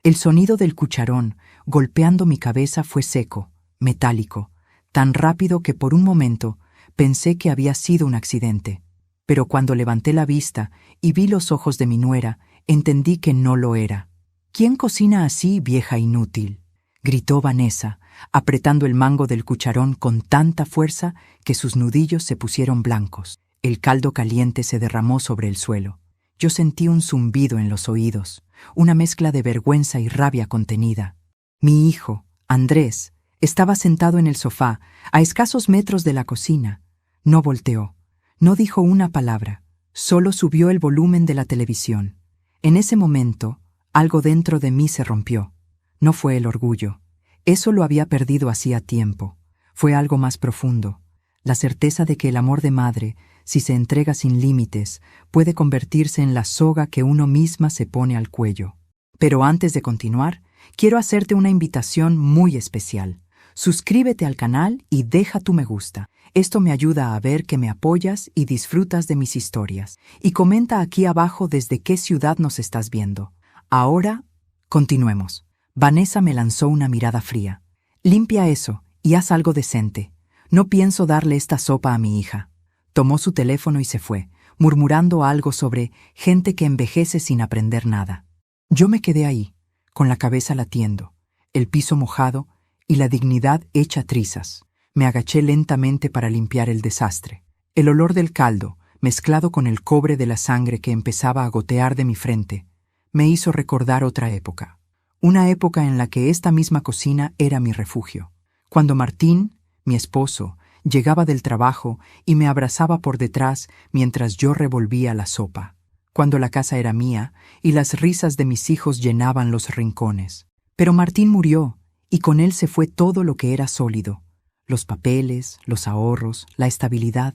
El sonido del cucharón golpeando mi cabeza fue seco, metálico, tan rápido que por un momento pensé que había sido un accidente. Pero cuando levanté la vista y vi los ojos de mi nuera, entendí que no lo era. «¿Quién cocina así, vieja inútil?», gritó Vanessa, apretando el mango del cucharón con tanta fuerza que sus nudillos se pusieron blancos. El caldo caliente se derramó sobre el suelo. Yo sentí un zumbido en los oídos, una mezcla de vergüenza y rabia contenida. Mi hijo, Andrés, estaba sentado en el sofá, a escasos metros de la cocina. No volteó, no dijo una palabra, solo subió el volumen de la televisión. En ese momento, algo dentro de mí se rompió. No fue el orgullo. Eso lo había perdido hacía tiempo. Fue algo más profundo. La certeza de que el amor de madre, si se entrega sin límites, puede convertirse en la soga que uno misma se pone al cuello. Pero antes de continuar, quiero hacerte una invitación muy especial. Suscríbete al canal y deja tu me gusta. Esto me ayuda a ver que me apoyas y disfrutas de mis historias. Y comenta aquí abajo desde qué ciudad nos estás viendo. Ahora, continuemos. Vanessa me lanzó una mirada fría. «Limpia eso y haz algo decente. No pienso darle esta sopa a mi hija». Tomó su teléfono y se fue, murmurando algo sobre gente que envejece sin aprender nada. Yo me quedé ahí, con la cabeza latiendo, el piso mojado y la dignidad hecha trizas. Me agaché lentamente para limpiar el desastre. El olor del caldo, mezclado con el cobre de la sangre que empezaba a gotear de mi frente, me hizo recordar otra época. Una época en la que esta misma cocina era mi refugio. Cuando Martín, mi esposo, llegaba del trabajo y me abrazaba por detrás mientras yo revolvía la sopa. Cuando la casa era mía y las risas de mis hijos llenaban los rincones. Pero Martín murió y con él se fue todo lo que era sólido. Los papeles, los ahorros, la estabilidad.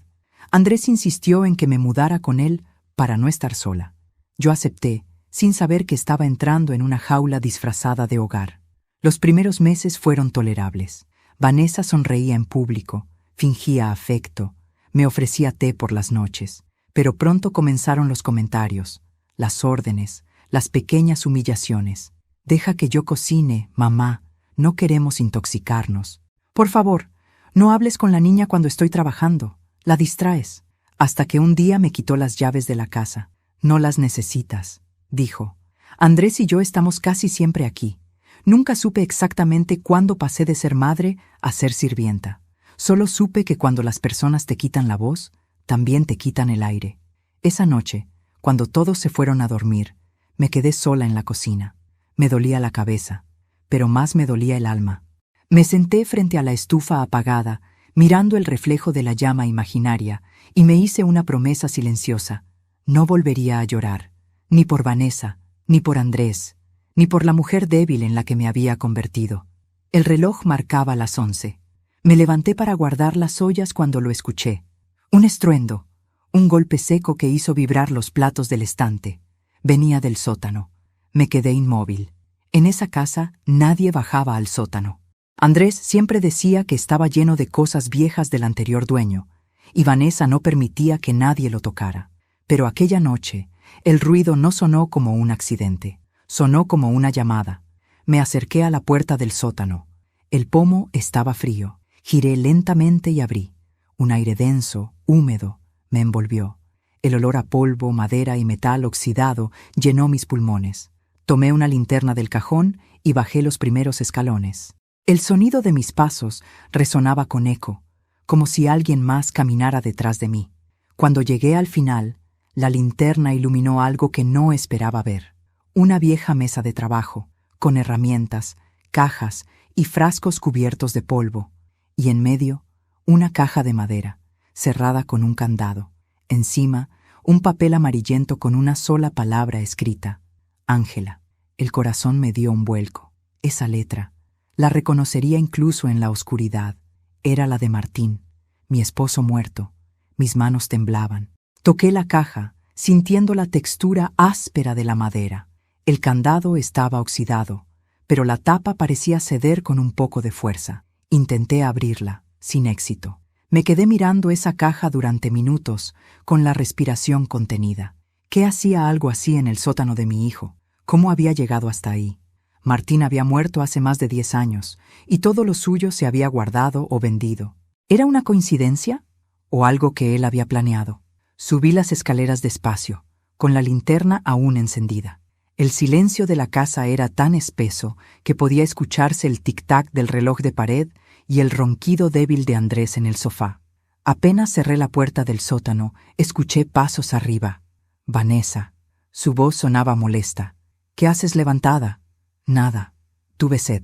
Andrés insistió en que me mudara con él para no estar sola. Yo acepté, sin saber que estaba entrando en una jaula disfrazada de hogar. Los primeros meses fueron tolerables. Vanessa sonreía en público, fingía afecto, me ofrecía té por las noches. Pero pronto comenzaron los comentarios, las órdenes, las pequeñas humillaciones. «Deja que yo cocine, mamá, no queremos intoxicarnos. Por favor, no hables con la niña cuando estoy trabajando, la distraes». Hasta que un día me quitó las llaves de la casa. «No las necesitas», dijo. «Andrés y yo estamos casi siempre aquí. Nunca supe exactamente cuándo pasé de ser madre a ser sirvienta. Solo supe que cuando las personas te quitan la voz, también te quitan el aire». Esa noche, cuando todos se fueron a dormir, me quedé sola en la cocina. Me dolía la cabeza, pero más me dolía el alma. Me senté frente a la estufa apagada, mirando el reflejo de la llama imaginaria, y me hice una promesa silenciosa. No volvería a llorar, ni por Vanessa, ni por Andrés, ni por la mujer débil en la que me había convertido. El reloj marcaba las 11. Me levanté para guardar las ollas cuando lo escuché. Un estruendo, un golpe seco que hizo vibrar los platos del estante. Venía del sótano. Me quedé inmóvil. En esa casa nadie bajaba al sótano. Andrés siempre decía que estaba lleno de cosas viejas del anterior dueño, y Vanessa no permitía que nadie lo tocara. Pero aquella noche, el ruido no sonó como un accidente, sonó como una llamada. Me acerqué a la puerta del sótano. El pomo estaba frío. Giré lentamente y abrí. Un aire denso, húmedo, me envolvió. El olor a polvo, madera y metal oxidado llenó mis pulmones. Tomé una linterna del cajón y bajé los primeros escalones. El sonido de mis pasos resonaba con eco, como si alguien más caminara detrás de mí. Cuando llegué al final, la linterna iluminó algo que no esperaba ver. Una vieja mesa de trabajo, con herramientas, cajas y frascos cubiertos de polvo. Y en medio, una caja de madera, cerrada con un candado. Encima, un papel amarillento con una sola palabra escrita: Ángela. El corazón me dio un vuelco. Esa letra, la reconocería incluso en la oscuridad. Era la de Martín, mi esposo muerto. Mis manos temblaban. Toqué la caja, sintiendo la textura áspera de la madera. El candado estaba oxidado, pero la tapa parecía ceder con un poco de fuerza. Intenté abrirla, sin éxito. Me quedé mirando esa caja durante minutos, con la respiración contenida. ¿Qué hacía algo así en el sótano de mi hijo? ¿Cómo había llegado hasta ahí? Martín había muerto hace más de 10 años, y todo lo suyo se había guardado o vendido. ¿Era una coincidencia? ¿O algo que él había planeado? Subí las escaleras despacio, con la linterna aún encendida. El silencio de la casa era tan espeso que podía escucharse el tic-tac del reloj de pared y el ronquido débil de Andrés en el sofá. Apenas cerré la puerta del sótano, escuché pasos arriba. Vanessa. Su voz sonaba molesta. «¿Qué haces levantada?» «Nada. Tuve sed».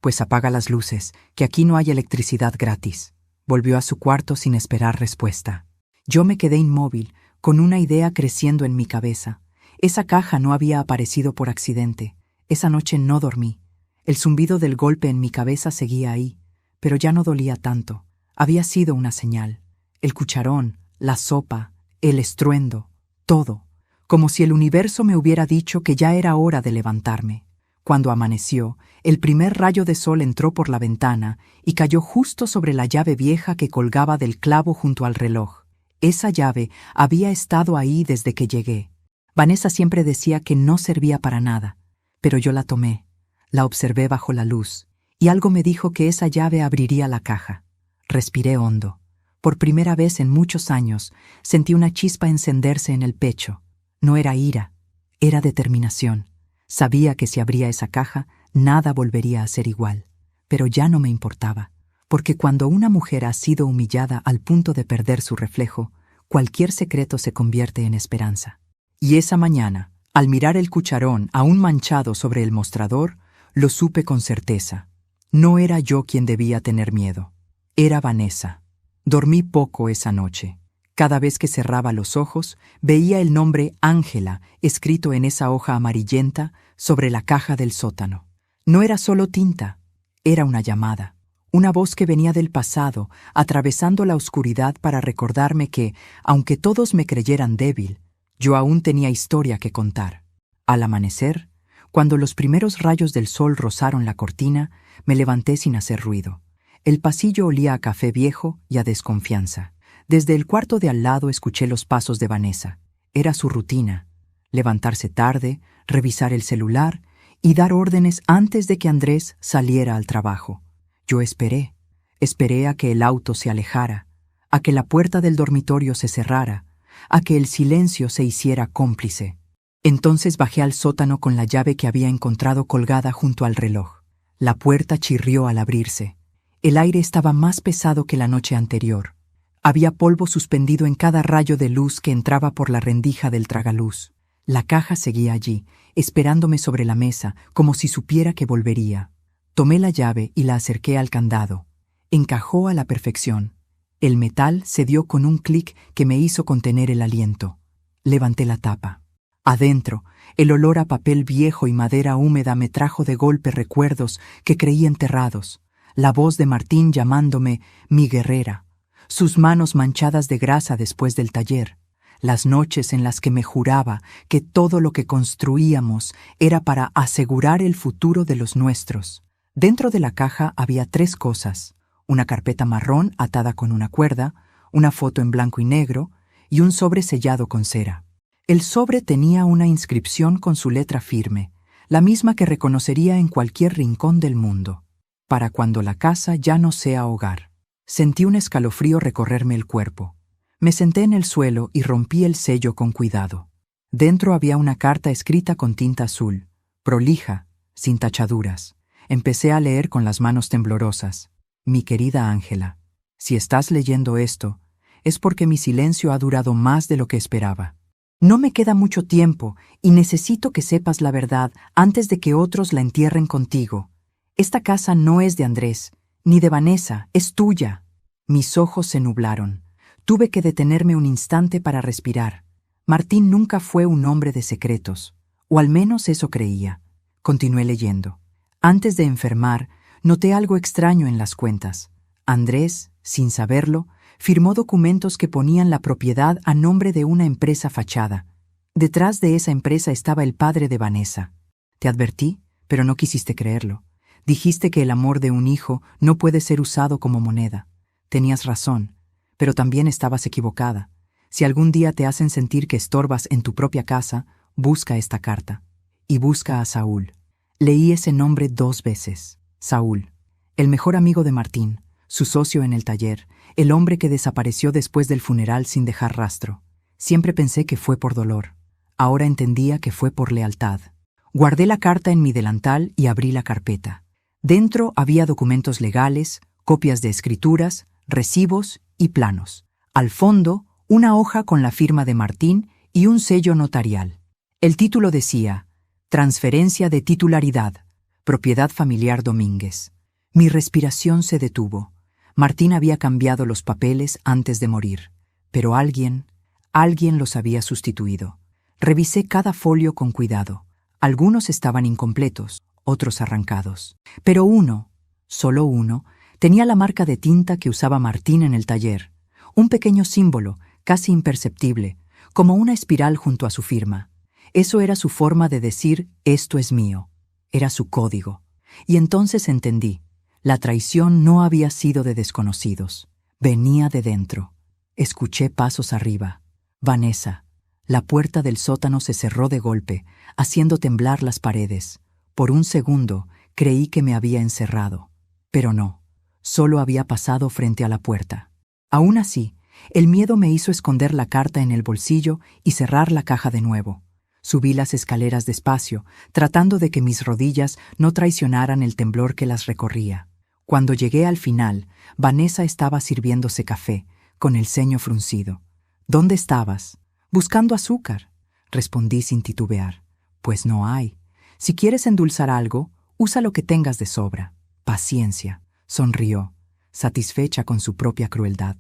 «Pues apaga las luces, que aquí no hay electricidad gratis». Volvió a su cuarto sin esperar respuesta. Yo me quedé inmóvil, con una idea creciendo en mi cabeza. Esa caja no había aparecido por accidente. Esa noche no dormí. El zumbido del golpe en mi cabeza seguía ahí, pero ya no dolía tanto. Había sido una señal. El cucharón, la sopa, el estruendo, todo. Como si el universo me hubiera dicho que ya era hora de levantarme. Cuando amaneció, el primer rayo de sol entró por la ventana y cayó justo sobre la llave vieja que colgaba del clavo junto al reloj. Esa llave había estado ahí desde que llegué. Vanessa siempre decía que no servía para nada, pero yo la tomé, la observé bajo la luz, y algo me dijo que esa llave abriría la caja. Respiré hondo. Por primera vez en muchos años sentí una chispa encenderse en el pecho. No era ira, era determinación. Sabía que si abría esa caja, nada volvería a ser igual. Pero ya no me importaba, porque cuando una mujer ha sido humillada al punto de perder su reflejo, cualquier secreto se convierte en esperanza. Y esa mañana, al mirar el cucharón aún manchado sobre el mostrador, lo supe con certeza. No era yo quien debía tener miedo. Era Vanessa. Dormí poco esa noche. Cada vez que cerraba los ojos, veía el nombre Ángela escrito en esa hoja amarillenta sobre la caja del sótano. No era solo tinta, era una llamada, una voz que venía del pasado, atravesando la oscuridad para recordarme que, aunque todos me creyeran débil, yo aún tenía historia que contar. Al amanecer, cuando los primeros rayos del sol rozaron la cortina, me levanté sin hacer ruido. El pasillo olía a café viejo y a desconfianza. Desde el cuarto de al lado escuché los pasos de Vanessa. Era su rutina: levantarse tarde, revisar el celular y dar órdenes antes de que Andrés saliera al trabajo. Yo esperé a que el auto se alejara, a que la puerta del dormitorio se cerrara, a que el silencio se hiciera cómplice. Entonces bajé al sótano con la llave que había encontrado colgada junto al reloj. La puerta chirrió al abrirse. El aire estaba más pesado que la noche anterior. Había polvo suspendido en cada rayo de luz que entraba por la rendija del tragaluz. La caja seguía allí, esperándome sobre la mesa, como si supiera que volvería. Tomé la llave y la acerqué al candado. Encajó a la perfección. El metal se dio con un clic que me hizo contener el aliento. Levanté la tapa. Adentro, el olor a papel viejo y madera húmeda me trajo de golpe recuerdos que creí enterrados. La voz de Martín llamándome mi guerrera. Sus manos manchadas de grasa después del taller, las noches en las que me juraba que todo lo que construíamos era para asegurar el futuro de los nuestros. Dentro de la caja había 3 cosas: una carpeta marrón atada con una cuerda, una foto en blanco y negro y un sobre sellado con cera. El sobre tenía una inscripción con su letra firme, la misma que reconocería en cualquier rincón del mundo: para cuando la casa ya no sea hogar. Sentí un escalofrío recorrerme el cuerpo. Me senté en el suelo y rompí el sello con cuidado. Dentro había una carta escrita con tinta azul, prolija, sin tachaduras. Empecé a leer con las manos temblorosas. Mi querida Ángela, si estás leyendo esto, es porque mi silencio ha durado más de lo que esperaba. No me queda mucho tiempo y necesito que sepas la verdad antes de que otros la entierren contigo. Esta casa no es de Andrés, ni de Vanessa, es tuya. Mis ojos se nublaron. Tuve que detenerme un instante para respirar. Martín nunca fue un hombre de secretos, o al menos eso creía. Continué leyendo. Antes de enfermar, noté algo extraño en las cuentas. Andrés, sin saberlo, firmó documentos que ponían la propiedad a nombre de una empresa fachada. Detrás de esa empresa estaba el padre de Vanessa. Te advertí, pero no quisiste creerlo. Dijiste que el amor de un hijo no puede ser usado como moneda. Tenías razón, pero también estabas equivocada. Si algún día te hacen sentir que estorbas en tu propia casa, busca esta carta. Y busca a Saúl. Leí ese nombre 2 veces. Saúl, el mejor amigo de Martín, su socio en el taller, el hombre que desapareció después del funeral sin dejar rastro. Siempre pensé que fue por dolor. Ahora entendía que fue por lealtad. Guardé la carta en mi delantal y abrí la carpeta. Dentro había documentos legales, copias de escrituras, recibos y planos. Al fondo, una hoja con la firma de Martín y un sello notarial. El título decía: Transferencia de titularidad, propiedad familiar Domínguez. Mi respiración se detuvo. Martín había cambiado los papeles antes de morir, pero alguien los había sustituido. Revisé cada folio con cuidado. Algunos estaban incompletos, otros arrancados. Pero uno, solo uno, tenía la marca de tinta que usaba Martín en el taller. Un pequeño símbolo, casi imperceptible, como una espiral junto a su firma. Eso era su forma de decir: esto es mío. Era su código. Y entonces entendí. La traición no había sido de desconocidos. Venía de dentro. Escuché pasos arriba. Vanessa. La puerta del sótano se cerró de golpe, haciendo temblar las paredes. Por un segundo creí que me había encerrado. Pero no. Solo había pasado frente a la puerta. Aún así, el miedo me hizo esconder la carta en el bolsillo y cerrar la caja de nuevo. Subí las escaleras despacio, tratando de que mis rodillas no traicionaran el temblor que las recorría. Cuando llegué al final, Vanessa estaba sirviéndose café, con el ceño fruncido. ¿Dónde estabas? Buscando azúcar, respondí sin titubear. Pues no hay. Si quieres endulzar algo, usa lo que tengas de sobra. Paciencia, sonrió, satisfecha con su propia crueldad,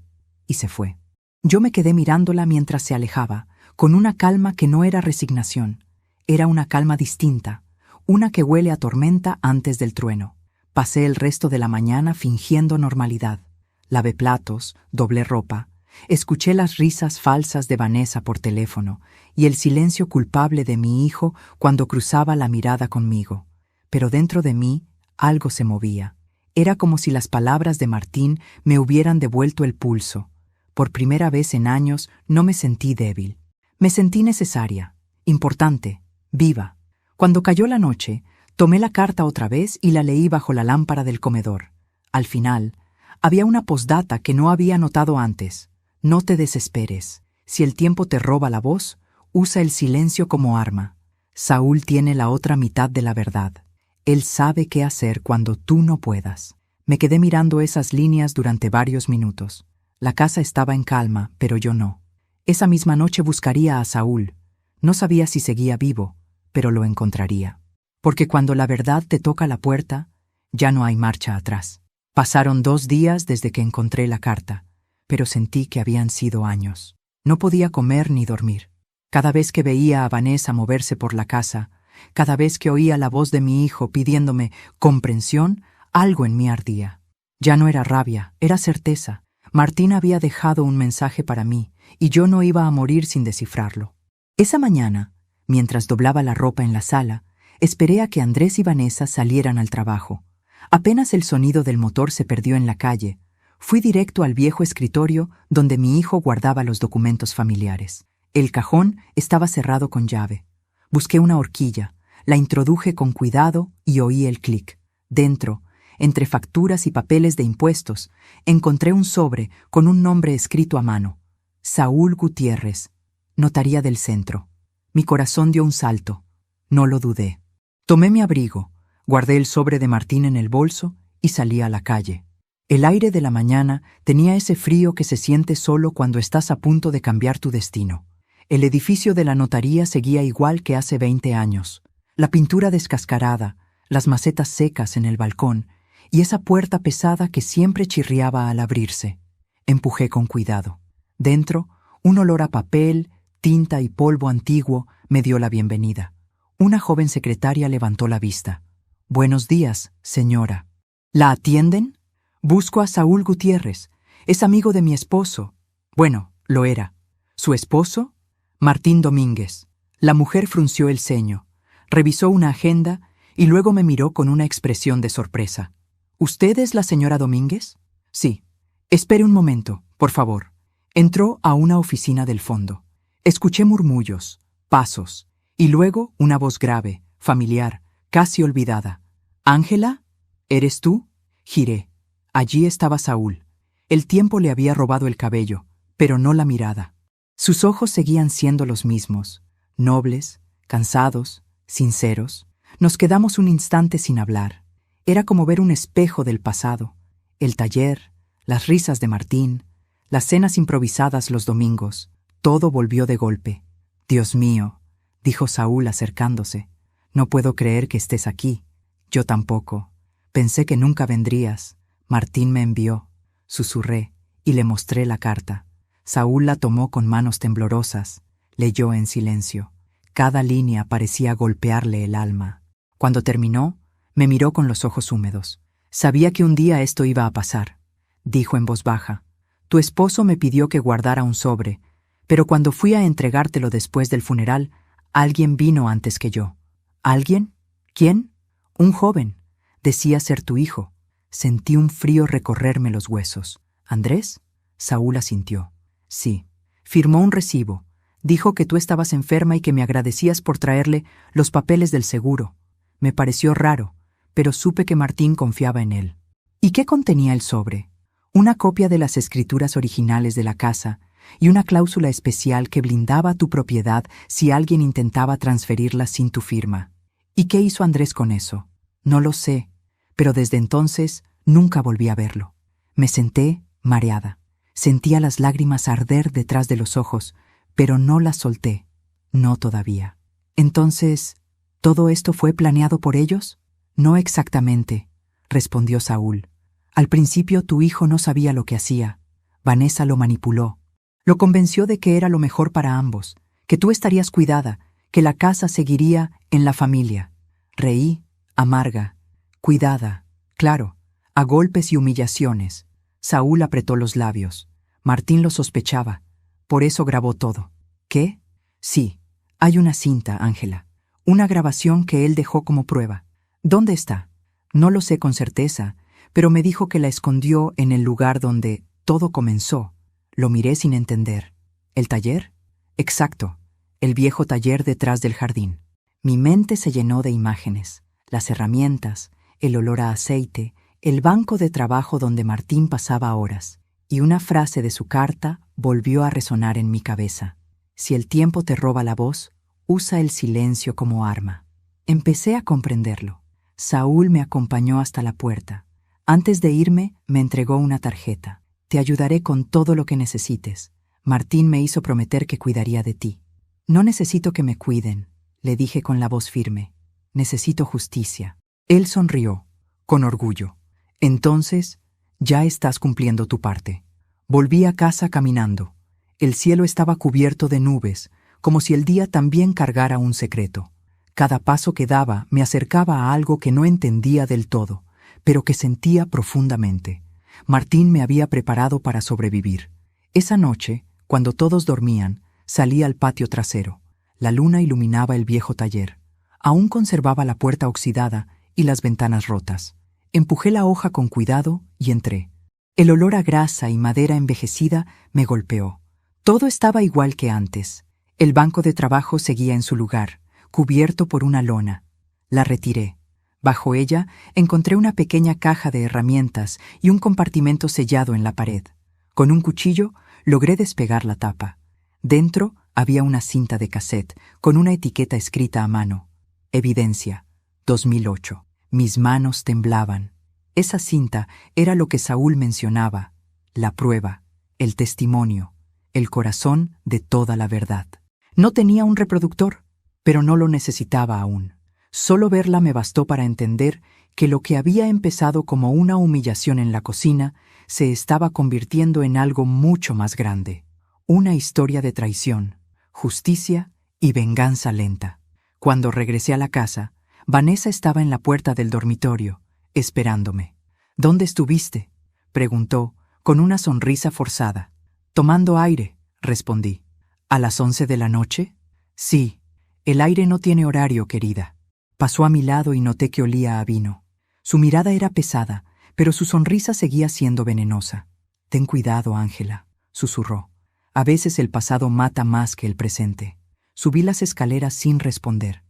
y se fue. Yo me quedé mirándola mientras se alejaba, con una calma que no era resignación. Era una calma distinta, una que huele a tormenta antes del trueno. Pasé el resto de la mañana fingiendo normalidad. Lavé platos, doblé ropa. Escuché las risas falsas de Vanessa por teléfono y el silencio culpable de mi hijo cuando cruzaba la mirada conmigo. Pero dentro de mí algo se movía. Era como si las palabras de Martín me hubieran devuelto el pulso. Por primera vez en años no me sentí débil. Me sentí necesaria, importante, viva. Cuando cayó la noche, tomé la carta otra vez y la leí bajo la lámpara del comedor. Al final, había una postdata que no había notado antes. No te desesperes. Si el tiempo te roba la voz, usa el silencio como arma. Saúl tiene la otra mitad de la verdad. Él sabe qué hacer cuando tú no puedas. Me quedé mirando esas líneas durante varios minutos. La casa estaba en calma, pero yo no. Esa misma noche buscaría a Saúl. No sabía si seguía vivo, pero lo encontraría. Porque cuando la verdad te toca la puerta, ya no hay marcha atrás. Pasaron 2 días desde que encontré la carta, pero sentí que habían sido años. No podía comer ni dormir. Cada vez que veía a Vanessa moverse por la casa, cada vez que oía la voz de mi hijo pidiéndome comprensión, algo en mí ardía. Ya no era rabia, era certeza. Martín había dejado un mensaje para mí, y yo no iba a morir sin descifrarlo. Esa mañana, mientras doblaba la ropa en la sala, esperé a que Andrés y Vanessa salieran al trabajo. Apenas el sonido del motor se perdió en la calle, fui directo al viejo escritorio donde mi hijo guardaba los documentos familiares. El cajón estaba cerrado con llave. Busqué una horquilla, la introduje con cuidado y oí el clic. Dentro, entre facturas y papeles de impuestos, encontré un sobre con un nombre escrito a mano. Saúl Gutiérrez, Notaría del Centro. Mi corazón dio un salto. No lo dudé. Tomé mi abrigo, guardé el sobre de Martín en el bolso y salí a la calle. El aire de la mañana tenía ese frío que se siente solo cuando estás a punto de cambiar tu destino. El edificio de la notaría seguía igual que hace 20 años. La pintura descascarada, las macetas secas en el balcón y esa puerta pesada que siempre chirriaba al abrirse. Empujé con cuidado. Dentro, un olor a papel, tinta y polvo antiguo me dio la bienvenida. Una joven secretaria levantó la vista. «Buenos días, señora». «¿La atienden?» «Busco a Saúl Gutiérrez. Es amigo de mi esposo». Bueno, lo era. ¿Su esposo? Martín Domínguez. La mujer frunció el ceño, revisó una agenda y luego me miró con una expresión de sorpresa. ¿Usted es la señora Domínguez? Sí. Espere un momento, por favor. Entró a una oficina del fondo. Escuché murmullos, pasos, y luego una voz grave, familiar, casi olvidada. «¿Ángela? ¿Eres tú?» Giré. Allí estaba Saúl. El tiempo le había robado el cabello, pero no la mirada. Sus ojos seguían siendo los mismos, nobles, cansados, sinceros. Nos quedamos un instante sin hablar. Era como ver un espejo del pasado. El taller, las risas de Martín, las cenas improvisadas los domingos. Todo volvió de golpe. «Dios mío», dijo Saúl acercándose. «No puedo creer que estés aquí». «Yo tampoco. Pensé que nunca vendrías. Martín me envió». Susurré y le mostré la carta. Saúl la tomó con manos temblorosas. Leyó en silencio. Cada línea parecía golpearle el alma. Cuando terminó, me miró con los ojos húmedos. «Sabía que un día esto iba a pasar», dijo en voz baja. «Tu esposo me pidió que guardara un sobre, pero cuando fui a entregártelo después del funeral, alguien vino antes que yo». «¿Alguien? ¿Quién?» «Un joven. Decía ser tu hijo». Sentí un frío recorrerme los huesos. «¿Andrés?» Saúl asintió. «Sí. Firmó un recibo. Dijo que tú estabas enferma y que me agradecías por traerle los papeles del seguro. Me pareció raro, pero supe que Martín confiaba en él». «¿Y qué contenía el sobre?» «Una copia de las escrituras originales de la casa y una cláusula especial que blindaba tu propiedad si alguien intentaba transferirla sin tu firma». «¿Y qué hizo Andrés con eso?» «No lo sé, pero desde entonces nunca volví a verlo». Me senté, mareada. Sentía las lágrimas arder detrás de los ojos, pero no las solté. No todavía. «Entonces, ¿todo esto fue planeado por ellos?» «No exactamente», respondió Saúl. «Al principio tu hijo no sabía lo que hacía. Vanessa lo manipuló. Lo convenció de que era lo mejor para ambos, que tú estarías cuidada, que la casa seguiría en la familia». Reí, amarga, cuidada, claro, a golpes y humillaciones. Saúl apretó los labios. Martín lo sospechaba. Por eso grabó todo. ¿Qué? Sí, hay una cinta, Ángela. Una grabación que él dejó como prueba. ¿Dónde está? No lo sé con certeza, pero me dijo que la escondió en el lugar donde todo comenzó. Lo miré sin entender. ¿El taller? Exacto, el viejo taller detrás del jardín. Mi mente se llenó de imágenes, las herramientas, el olor a aceite, el banco de trabajo donde Martín pasaba horas, y una frase de su carta volvió a resonar en mi cabeza. Si el tiempo te roba la voz, usa el silencio como arma. Empecé a comprenderlo. Saúl me acompañó hasta la puerta. Antes de irme, me entregó una tarjeta. «Te ayudaré con todo lo que necesites. Martín me hizo prometer que cuidaría de ti». «No necesito que me cuiden», le dije con la voz firme. «Necesito justicia». Él sonrió, con orgullo. «Entonces, ya estás cumpliendo tu parte». Volví a casa caminando. El cielo estaba cubierto de nubes, como si el día también cargara un secreto. Cada paso que daba me acercaba a algo que no entendía del todo, pero que sentía profundamente. Martín me había preparado para sobrevivir. Esa noche, cuando todos dormían, salí al patio trasero. La luna iluminaba el viejo taller. Aún conservaba la puerta oxidada y las ventanas rotas. Empujé la hoja con cuidado y entré. El olor a grasa y madera envejecida me golpeó. Todo estaba igual que antes. El banco de trabajo seguía en su lugar, cubierto por una lona. La retiré. Bajo ella encontré una pequeña caja de herramientas y un compartimento sellado en la pared. Con un cuchillo logré despegar la tapa. Dentro había una cinta de cassette con una etiqueta escrita a mano. Evidencia, 2008. Mis manos temblaban. Esa cinta era lo que Saúl mencionaba, la prueba, el testimonio, el corazón de toda la verdad. No tenía un reproductor, pero no lo necesitaba aún. Solo verla me bastó para entender que lo que había empezado como una humillación en la cocina se estaba convirtiendo en algo mucho más grande. Una historia de traición, justicia y venganza lenta. Cuando regresé a la casa, Vanessa estaba en la puerta del dormitorio, esperándome. «¿Dónde estuviste?», preguntó, con una sonrisa forzada. «Tomando aire», respondí. «¿A las 11 de la noche?» «Sí, el aire no tiene horario, querida». Pasó a mi lado y noté que olía a vino. Su mirada era pesada, pero su sonrisa seguía siendo venenosa. «Ten cuidado, Ángela», susurró. «A veces el pasado mata más que el presente». Subí las escaleras sin responder.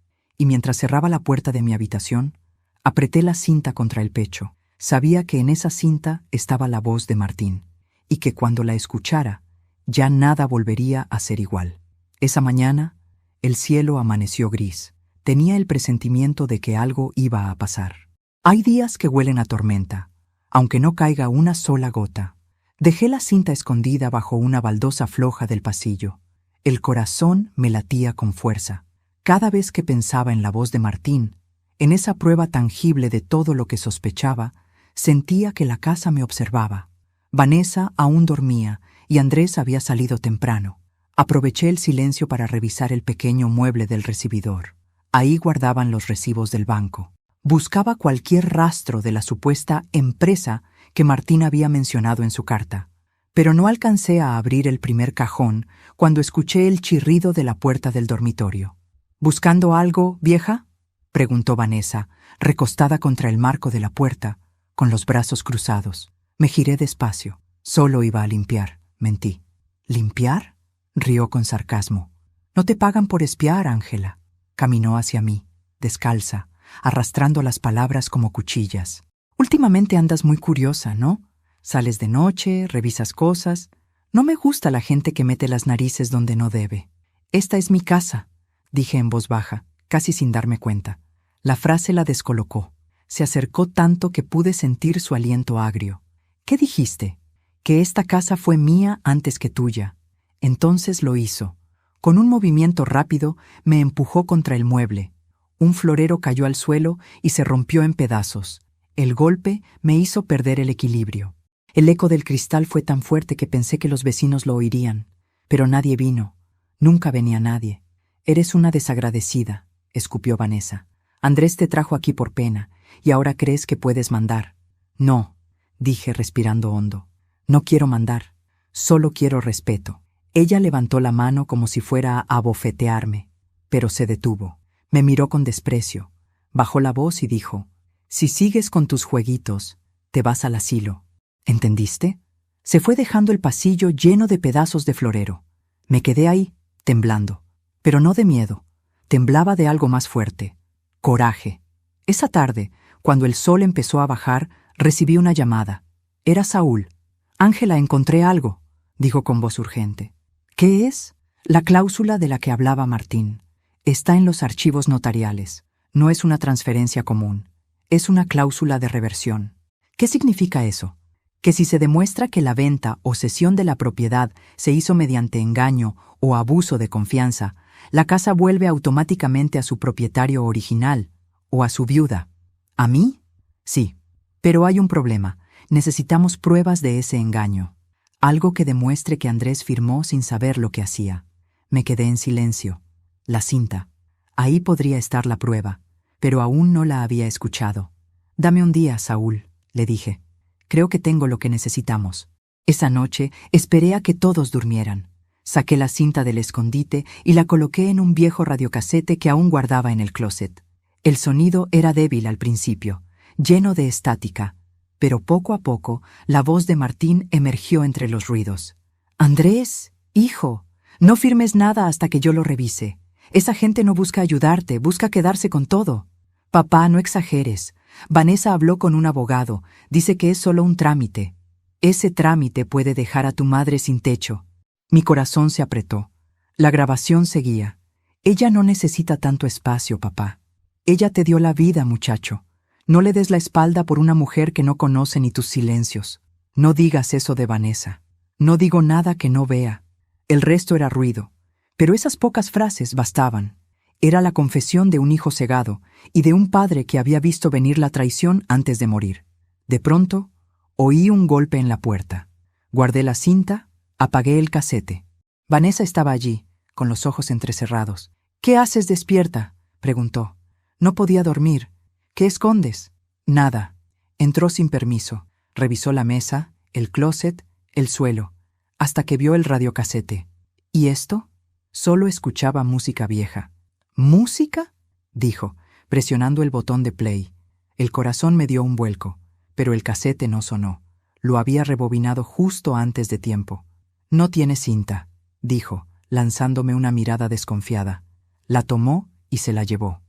y mientras cerraba la puerta de mi habitación, apreté la cinta contra el pecho. Sabía que en esa cinta estaba la voz de Martín, y que cuando la escuchara, ya nada volvería a ser igual. Esa mañana, el cielo amaneció gris. Tenía el presentimiento de que algo iba a pasar. Hay días que huelen a tormenta, aunque no caiga una sola gota. Dejé la cinta escondida bajo una baldosa floja del pasillo. El corazón me latía con fuerza. Cada vez que pensaba en la voz de Martín, en esa prueba tangible de todo lo que sospechaba, sentía que la casa me observaba. Vanessa aún dormía y Andrés había salido temprano. Aproveché el silencio para revisar el pequeño mueble del recibidor. Ahí guardaban los recibos del banco. Buscaba cualquier rastro de la supuesta empresa que Martín había mencionado en su carta, pero no alcancé a abrir el primer cajón cuando escuché el chirrido de la puerta del dormitorio. ¿Buscando algo, vieja?, preguntó Vanessa, recostada contra el marco de la puerta, con los brazos cruzados. Me giré despacio. Solo iba a limpiar, mentí. ¿Limpiar?, rió con sarcasmo. No te pagan por espiar, Ángela. Caminó hacia mí, descalza, arrastrando las palabras como cuchillas. Últimamente andas muy curiosa, ¿no? Sales de noche, revisas cosas. No me gusta la gente que mete las narices donde no debe. Esta es mi casa, dije en voz baja, casi sin darme cuenta. La frase la descolocó. Se acercó tanto que pude sentir su aliento agrio. ¿Qué dijiste? Que esta casa fue mía antes que tuya. Entonces lo hizo. Con un movimiento rápido me empujó contra el mueble. Un florero cayó al suelo y se rompió en pedazos. El golpe me hizo perder el equilibrio. El eco del cristal fue tan fuerte que pensé que los vecinos lo oirían. Pero nadie vino. Nunca venía nadie. Eres una desagradecida, escupió Vanessa. Andrés te trajo aquí por pena, y ahora crees que puedes mandar. No, dije respirando hondo. No quiero mandar. Solo quiero respeto. Ella levantó la mano como si fuera a abofetearme, pero se detuvo. Me miró con desprecio, bajó la voz y dijo: si sigues con tus jueguitos, te vas al asilo. ¿Entendiste? Se fue dejando el pasillo lleno de pedazos de florero. Me quedé ahí, temblando, pero no de miedo. Temblaba de algo más fuerte: coraje. Esa tarde, cuando el sol empezó a bajar, recibí una llamada. Era Saúl. Ángela, encontré algo, dijo con voz urgente. ¿Qué es? La cláusula de la que hablaba Martín. Está en los archivos notariales. No es una transferencia común. Es una cláusula de reversión. ¿Qué significa eso? Que si se demuestra que la venta o cesión de la propiedad se hizo mediante engaño o abuso de confianza, la casa vuelve automáticamente a su propietario original o a su viuda. ¿A mí? Sí. Pero hay un problema. Necesitamos pruebas de ese engaño. Algo que demuestre que Andrés firmó sin saber lo que hacía. Me quedé en silencio. La cinta. Ahí podría estar la prueba, pero aún no la había escuchado. Dame un día, Saúl, le dije. Creo que tengo lo que necesitamos. Esa noche esperé a que todos durmieran. Saqué la cinta del escondite y la coloqué en un viejo radiocasete que aún guardaba en el closet. El sonido era débil al principio, lleno de estática, pero poco a poco la voz de Martín emergió entre los ruidos. «Andrés, hijo, no firmes nada hasta que yo lo revise. Esa gente no busca ayudarte, busca quedarse con todo. Papá, no exageres. Vanessa habló con un abogado, dice que es solo un trámite. Ese trámite puede dejar a tu madre sin techo». Mi corazón se apretó. La grabación seguía. «Ella no necesita tanto espacio, papá. Ella te dio la vida, muchacho. No le des la espalda por una mujer que no conoce ni tus silencios. No digas eso de Vanessa. No digo nada que no vea». El resto era ruido, pero esas pocas frases bastaban. Era la confesión de un hijo cegado y de un padre que había visto venir la traición antes de morir. De pronto, oí un golpe en la puerta. Guardé la cinta, apagué el casete. Vanessa estaba allí, con los ojos entrecerrados. «¿Qué haces despierta?», preguntó. No podía dormir. «¿Qué escondes?». «Nada». Entró sin permiso. Revisó la mesa, el closet, el suelo, hasta que vio el radiocasete. ¿Y esto? Solo escuchaba música vieja. «¿Música?», dijo, presionando el botón de play. El corazón me dio un vuelco, pero el casete no sonó. Lo había rebobinado justo antes de tiempo. «No tiene cinta», dijo, lanzándome una mirada desconfiada. La tomó y se la llevó.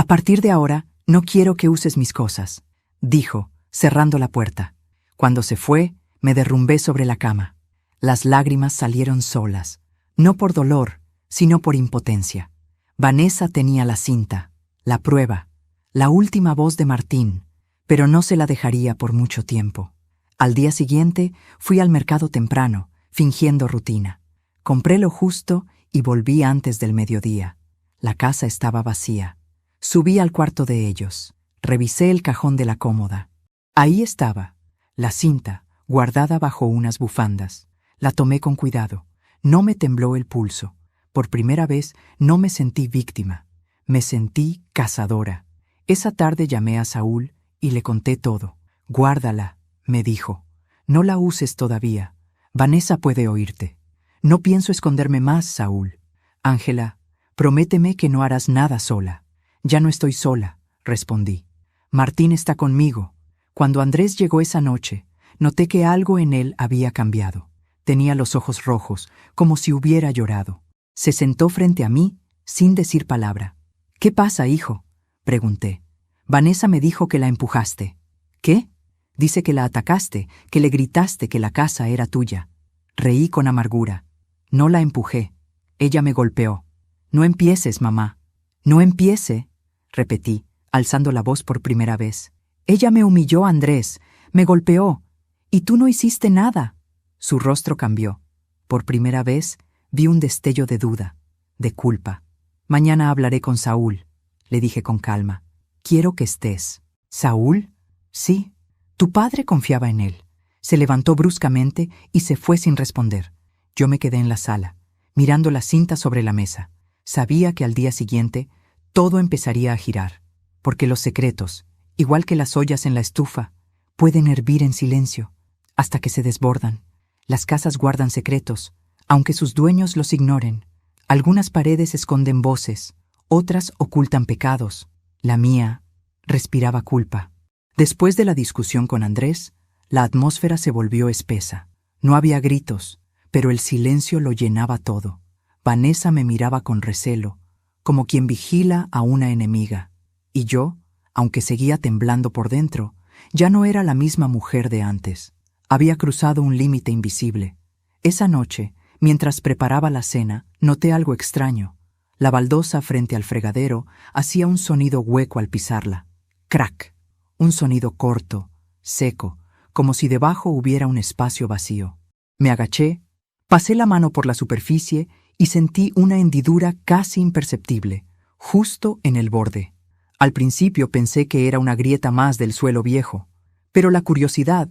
A partir de ahora, no quiero que uses mis cosas, dijo, cerrando la puerta. Cuando se fue, me derrumbé sobre la cama. Las lágrimas salieron solas, no por dolor, sino por impotencia. Vanessa tenía la cinta, la prueba, la última voz de Martín, pero no se la dejaría por mucho tiempo. Al día siguiente fui al mercado temprano, fingiendo rutina. Compré lo justo y volví antes del mediodía. La casa estaba vacía. Subí al cuarto de ellos. Revisé el cajón de la cómoda. Ahí estaba, la cinta, guardada bajo unas bufandas. La tomé con cuidado. No me tembló el pulso. Por primera vez no me sentí víctima. Me sentí cazadora. Esa tarde llamé a Saúl y le conté todo. Guárdala, me dijo. No la uses todavía. Vanessa puede oírte. No pienso esconderme más, Saúl. Ángela, prométeme que no harás nada sola. Ya no estoy sola, respondí. Martín está conmigo. Cuando Andrés llegó esa noche, noté que algo en él había cambiado. Tenía los ojos rojos, como si hubiera llorado. Se sentó frente a mí, sin decir palabra. ¿Qué pasa, hijo?, pregunté. Vanessa me dijo que la empujaste. ¿Qué? Dice que la atacaste, que le gritaste que la casa era tuya. Reí con amargura. No la empujé. Ella me golpeó. No empieces, mamá. No empiece, repetí, alzando la voz por primera vez. Ella me humilló, Andrés, me golpeó. Y tú no hiciste nada. Su rostro cambió. Por primera vez vi un destello de duda, de culpa. Mañana hablaré con Saúl, le dije con calma. Quiero que estés. ¿Saúl? Sí. Tu padre confiaba en él. Se levantó bruscamente y se fue sin responder. Yo me quedé en la sala, mirando la cinta sobre la mesa. Sabía que al día siguiente todo empezaría a girar, porque los secretos, igual que las ollas en la estufa, pueden hervir en silencio, hasta que se desbordan. Las casas guardan secretos, aunque sus dueños los ignoren. Algunas paredes esconden voces, otras ocultan pecados. La mía respiraba culpa. Después de la discusión con Andrés, la atmósfera se volvió espesa. No había gritos, pero el silencio lo llenaba todo. Vanessa me miraba con recelo, como quien vigila a una enemiga. Y yo, aunque seguía temblando por dentro, ya no era la misma mujer de antes. Había cruzado un límite invisible. Esa noche, mientras preparaba la cena, noté algo extraño. La baldosa frente al fregadero hacía un sonido hueco al pisarla. ¡Crack! Un sonido corto, seco, como si debajo hubiera un espacio vacío. Me agaché, pasé la mano por la superficie y sentí una hendidura casi imperceptible, justo en el borde. Al principio pensé que era una grieta más del suelo viejo, pero la curiosidad,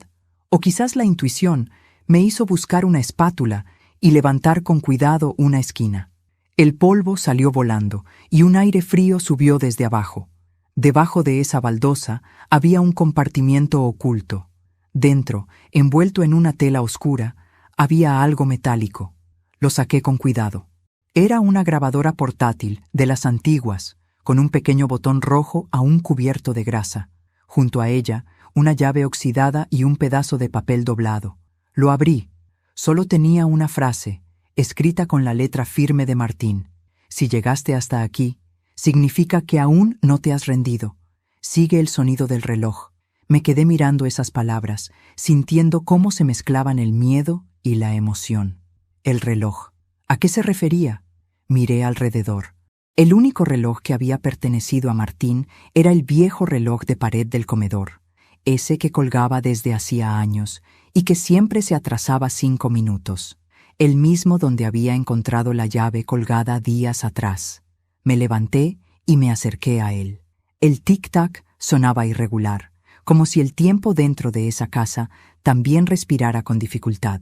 o quizás la intuición, me hizo buscar una espátula y levantar con cuidado una esquina. El polvo salió volando y un aire frío subió desde abajo. Debajo de esa baldosa había un compartimiento oculto. Dentro, envuelto en una tela oscura, había algo metálico. Lo saqué con cuidado. Era una grabadora portátil de las antiguas, con un pequeño botón rojo aún cubierto de grasa. Junto a ella, una llave oxidada y un pedazo de papel doblado. Lo abrí. Solo tenía una frase, escrita con la letra firme de Martín. Si llegaste hasta aquí, significa que aún no te has rendido. Sigue el sonido del reloj. Me quedé mirando esas palabras, sintiendo cómo se mezclaban el miedo y la emoción. El reloj. ¿A qué se refería? Miré alrededor. El único reloj que había pertenecido a Martín era el viejo reloj de pared del comedor, ese que colgaba desde hacía años y que siempre se atrasaba 5 minutos, el mismo donde había encontrado la llave colgada días atrás. Me levanté y me acerqué a él. El tic-tac sonaba irregular, como si el tiempo dentro de esa casa también respirara con dificultad.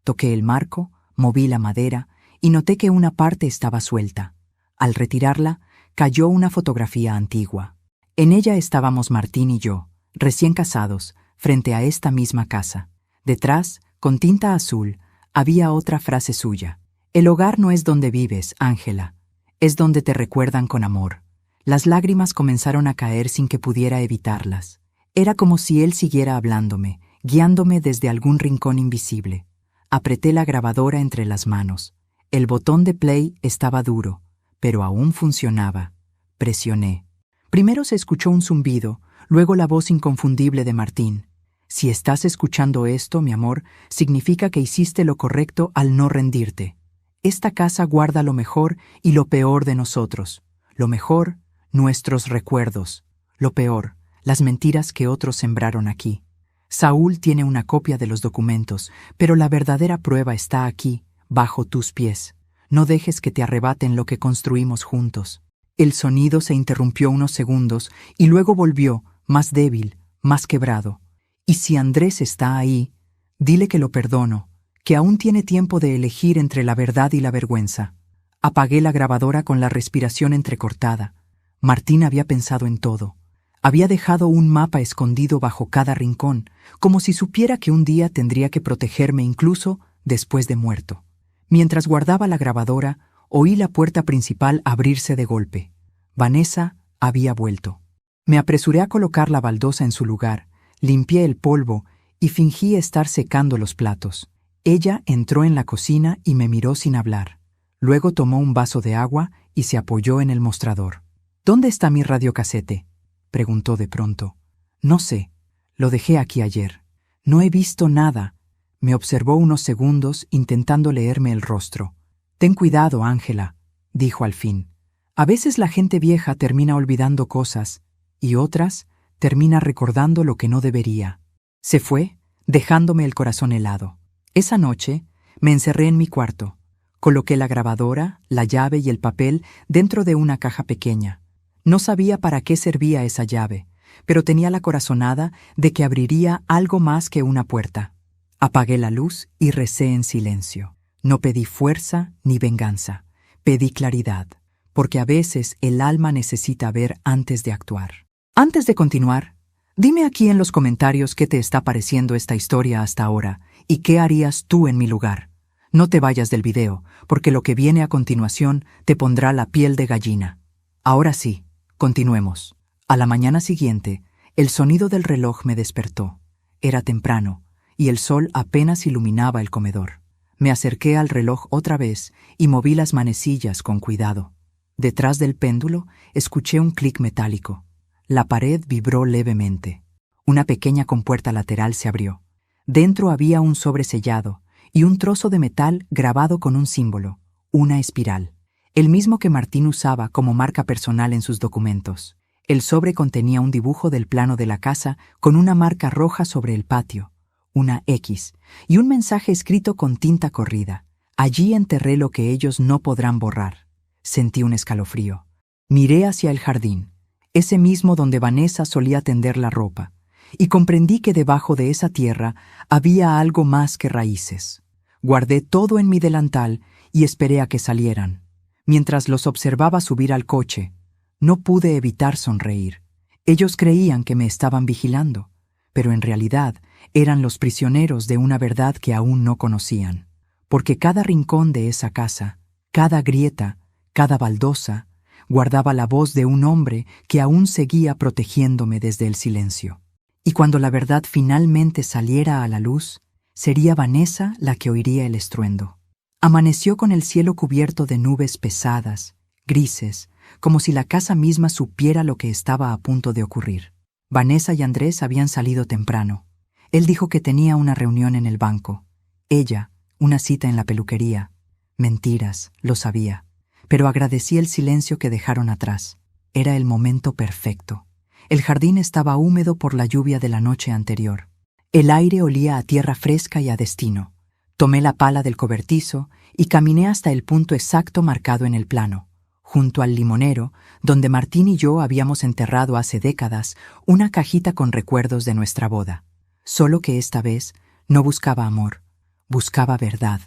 Toqué el marco, moví la madera y noté que una parte estaba suelta. Al retirarla, cayó una fotografía antigua. En ella estábamos Martín y yo, recién casados, frente a esta misma casa. Detrás, con tinta azul, había otra frase suya. El hogar no es donde vives, Ángela. Es donde te recuerdan con amor. Las lágrimas comenzaron a caer sin que pudiera evitarlas. Era como si él siguiera hablándome, guiándome desde algún rincón invisible. Apreté la grabadora entre las manos. El botón de play estaba duro, pero aún funcionaba. Presioné. Primero se escuchó un zumbido, luego la voz inconfundible de Martín. Si estás escuchando esto, mi amor, significa que hiciste lo correcto al no rendirte. Esta casa guarda lo mejor y lo peor de nosotros. Lo mejor, nuestros recuerdos. Lo peor, las mentiras que otros sembraron aquí. Saúl tiene una copia de los documentos, pero la verdadera prueba está aquí, bajo tus pies. No dejes que te arrebaten lo que construimos juntos. El sonido se interrumpió unos segundos y luego volvió, más débil, más quebrado. Y si Andrés está ahí, dile que lo perdono, que aún tiene tiempo de elegir entre la verdad y la vergüenza. Apagué la grabadora con la respiración entrecortada. Martín había pensado en todo. Había dejado un mapa escondido bajo cada rincón, como si supiera que un día tendría que protegerme incluso después de muerto. Mientras guardaba la grabadora, oí la puerta principal abrirse de golpe. Vanessa había vuelto. Me apresuré a colocar la baldosa en su lugar, limpié el polvo y fingí estar secando los platos. Ella entró en la cocina y me miró sin hablar. Luego tomó un vaso de agua y se apoyó en el mostrador. ¿Dónde está mi radiocasete?, preguntó de pronto. No sé, lo dejé aquí ayer. No he visto nada. Me observó unos segundos intentando leerme el rostro. Ten cuidado, Ángela, dijo al fin. A veces la gente vieja termina olvidando cosas y otras termina recordando lo que no debería. Se fue, dejándome el corazón helado. Esa noche me encerré en mi cuarto. Coloqué la grabadora, la llave y el papel dentro de una caja pequeña. No sabía para qué servía esa llave, pero tenía la corazonada de que abriría algo más que una puerta. Apagué la luz y recé en silencio. No pedí fuerza ni venganza, pedí claridad, porque a veces el alma necesita ver antes de actuar. Antes de continuar, dime aquí en los comentarios qué te está pareciendo esta historia hasta ahora y qué harías tú en mi lugar. No te vayas del video, porque lo que viene a continuación te pondrá la piel de gallina. Ahora sí, continuemos. A la mañana siguiente, el sonido del reloj me despertó. Era temprano, y el sol apenas iluminaba el comedor. Me acerqué al reloj otra vez y moví las manecillas con cuidado. Detrás del péndulo escuché un clic metálico. La pared vibró levemente. Una pequeña compuerta lateral se abrió. Dentro había un sobre sellado y un trozo de metal grabado con un símbolo, una espiral, el mismo que Martín usaba como marca personal en sus documentos. El sobre contenía un dibujo del plano de la casa con una marca roja sobre el patio, una X, y un mensaje escrito con tinta corrida. Allí enterré lo que ellos no podrán borrar. Sentí un escalofrío. Miré hacia el jardín, ese mismo donde Vanessa solía tender la ropa, y comprendí que debajo de esa tierra había algo más que raíces. Guardé todo en mi delantal y esperé a que salieran. Mientras los observaba subir al coche, no pude evitar sonreír. Ellos creían que me estaban vigilando, pero en realidad eran los prisioneros de una verdad que aún no conocían. Porque cada rincón de esa casa, cada grieta, cada baldosa, guardaba la voz de un hombre que aún seguía protegiéndome desde el silencio. Y cuando la verdad finalmente saliera a la luz, sería Vanessa la que oiría el estruendo. Amaneció con el cielo cubierto de nubes pesadas, grises, como si la casa misma supiera lo que estaba a punto de ocurrir. Vanessa y Andrés habían salido temprano. Él dijo que tenía una reunión en el banco. Ella, una cita en la peluquería. Mentiras, lo sabía. Pero agradecí el silencio que dejaron atrás. Era el momento perfecto. El jardín estaba húmedo por la lluvia de la noche anterior. El aire olía a tierra fresca y a destino. Tomé la pala del cobertizo y caminé hasta el punto exacto marcado en el plano, junto al limonero, donde Martín y yo habíamos enterrado hace décadas una cajita con recuerdos de nuestra boda. Solo que esta vez no buscaba amor, buscaba verdad.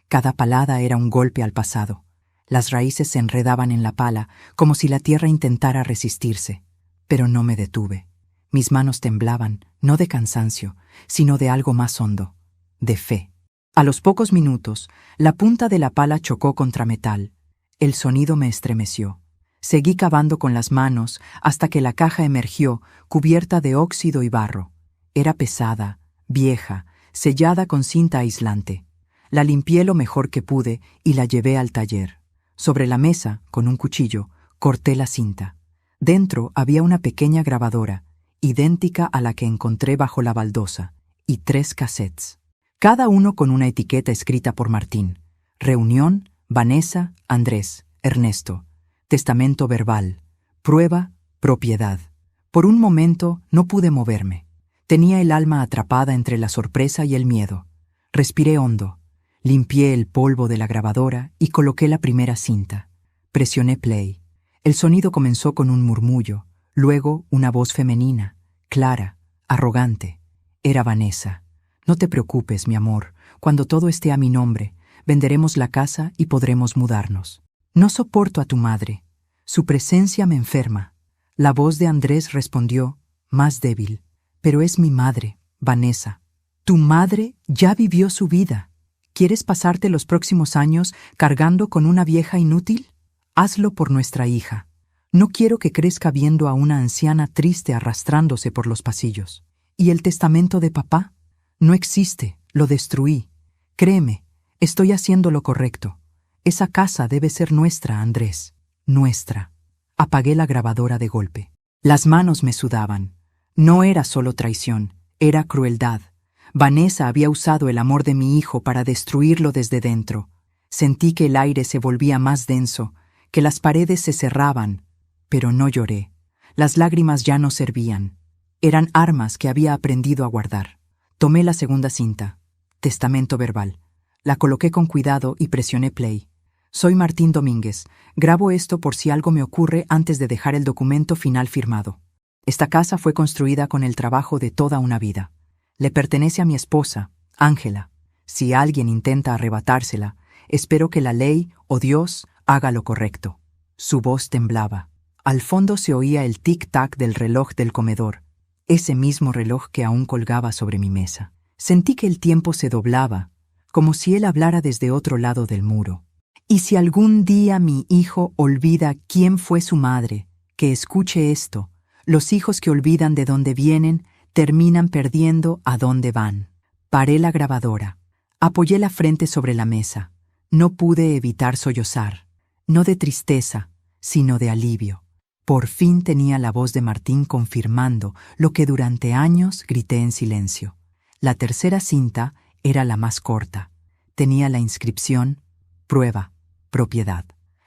Cada palada era un golpe al pasado. Las raíces se enredaban en la pala como si la tierra intentara resistirse. Pero no me detuve. Mis manos temblaban, no de cansancio, sino de algo más hondo, de fe. A los pocos minutos, la punta de la pala chocó contra metal. El sonido me estremeció. Seguí cavando con las manos hasta que la caja emergió, cubierta de óxido y barro. Era pesada, vieja, sellada con cinta aislante. La limpié lo mejor que pude y la llevé al taller. Sobre la mesa, con un cuchillo, corté la cinta. Dentro había una pequeña grabadora, idéntica a la que encontré bajo la baldosa, y 3 cassettes, cada uno con una etiqueta escrita por Martín. Reunión, Vanessa, Andrés, Ernesto. Testamento verbal. Prueba, propiedad. Por un momento no pude moverme. Tenía el alma atrapada entre la sorpresa y el miedo. Respiré hondo. Limpié el polvo de la grabadora y coloqué la primera cinta. Presioné play. El sonido comenzó con un murmullo, luego una voz femenina, clara, arrogante. Era Vanessa. No te preocupes, mi amor. Cuando todo esté a mi nombre, venderemos la casa y podremos mudarnos. No soporto a tu madre. Su presencia me enferma. La voz de Andrés respondió, más débil. Pero es mi madre, Vanessa. Tu madre ya vivió su vida. ¿Quieres pasarte los próximos años cargando con una vieja inútil? Hazlo por nuestra hija. No quiero que crezca viendo a una anciana triste arrastrándose por los pasillos. ¿Y el testamento de papá? No existe, lo destruí. Créeme, estoy haciendo lo correcto. Esa casa debe ser nuestra, Andrés. Nuestra. Apagué la grabadora de golpe. Las manos me sudaban. No era solo traición, era crueldad. Vanessa había usado el amor de mi hijo para destruirlo desde dentro. Sentí que el aire se volvía más denso, que las paredes se cerraban, pero no lloré. Las lágrimas ya no servían. Eran armas que había aprendido a guardar. Tomé la segunda cinta, testamento verbal. La coloqué con cuidado y presioné play. Soy Martín Domínguez. Grabo esto por si algo me ocurre antes de dejar el documento final firmado. Esta casa fue construida con el trabajo de toda una vida. Le pertenece a mi esposa, Ángela. Si alguien intenta arrebatársela, espero que la ley o Dios haga lo correcto. Su voz temblaba. Al fondo se oía el tic-tac del reloj del comedor, ese mismo reloj que aún colgaba sobre mi mesa. Sentí que el tiempo se doblaba, como si él hablara desde otro lado del muro. Y si algún día mi hijo olvida quién fue su madre, que escuche esto. Los hijos que olvidan de dónde vienen terminan perdiendo a dónde van. Paré la grabadora. Apoyé la frente sobre la mesa. No pude evitar sollozar. No de tristeza, sino de alivio. Por fin tenía la voz de Martín confirmando lo que durante años grité en silencio. La tercera cinta era la más corta. Tenía la inscripción Prueba, propiedad.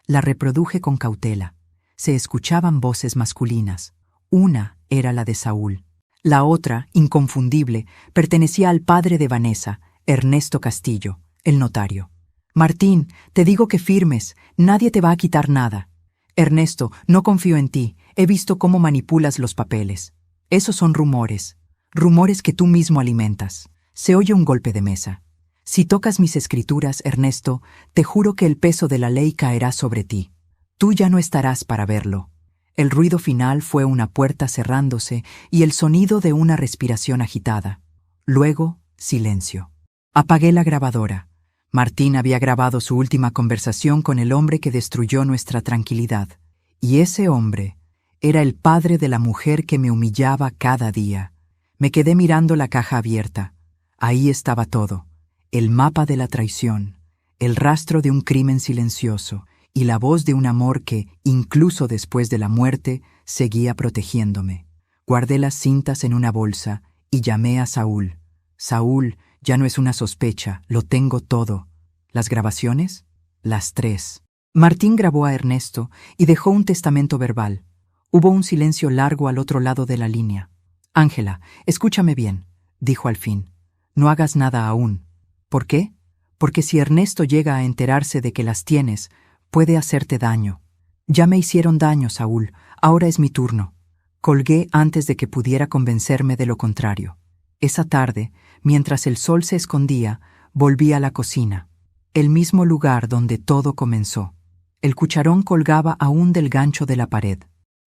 La reproduje con cautela. Se escuchaban voces masculinas. Una era la de Saúl. La otra, inconfundible, pertenecía al padre de Vanessa, Ernesto Castillo, el notario. Martín, te digo que firmes, nadie te va a quitar nada. Ernesto, no confío en ti, he visto cómo manipulas los papeles. Esos son rumores, rumores que tú mismo alimentas. Se oye un golpe de mesa. Si tocas mis escrituras, Ernesto, te juro que el peso de la ley caerá sobre ti. Tú ya no estarás para verlo. El ruido final fue una puerta cerrándose y el sonido de una respiración agitada. Luego, silencio. Apagué la grabadora. Martín había grabado su última conversación con el hombre que destruyó nuestra tranquilidad. Y ese hombre era el padre de la mujer que me humillaba cada día. Me quedé mirando la caja abierta. Ahí estaba todo. El mapa de la traición, el rastro de un crimen silencioso y la voz de un amor que, incluso después de la muerte, seguía protegiéndome. Guardé las cintas en una bolsa y llamé a Saúl. Saúl, ya no es una sospecha, lo tengo todo. ¿Las grabaciones? Las 3. Martín grabó a Ernesto y dejó un testamento verbal. Hubo un silencio largo al otro lado de la línea. Ángela, escúchame bien, dijo al fin. No hagas nada aún. ¿Por qué? Porque si Ernesto llega a enterarse de que las tienes, puede hacerte daño. Ya me hicieron daño, Saúl. Ahora es mi turno. Colgué antes de que pudiera convencerme de lo contrario. Esa tarde, mientras el sol se escondía, volví a la cocina. El mismo lugar donde todo comenzó. El cucharón colgaba aún del gancho de la pared.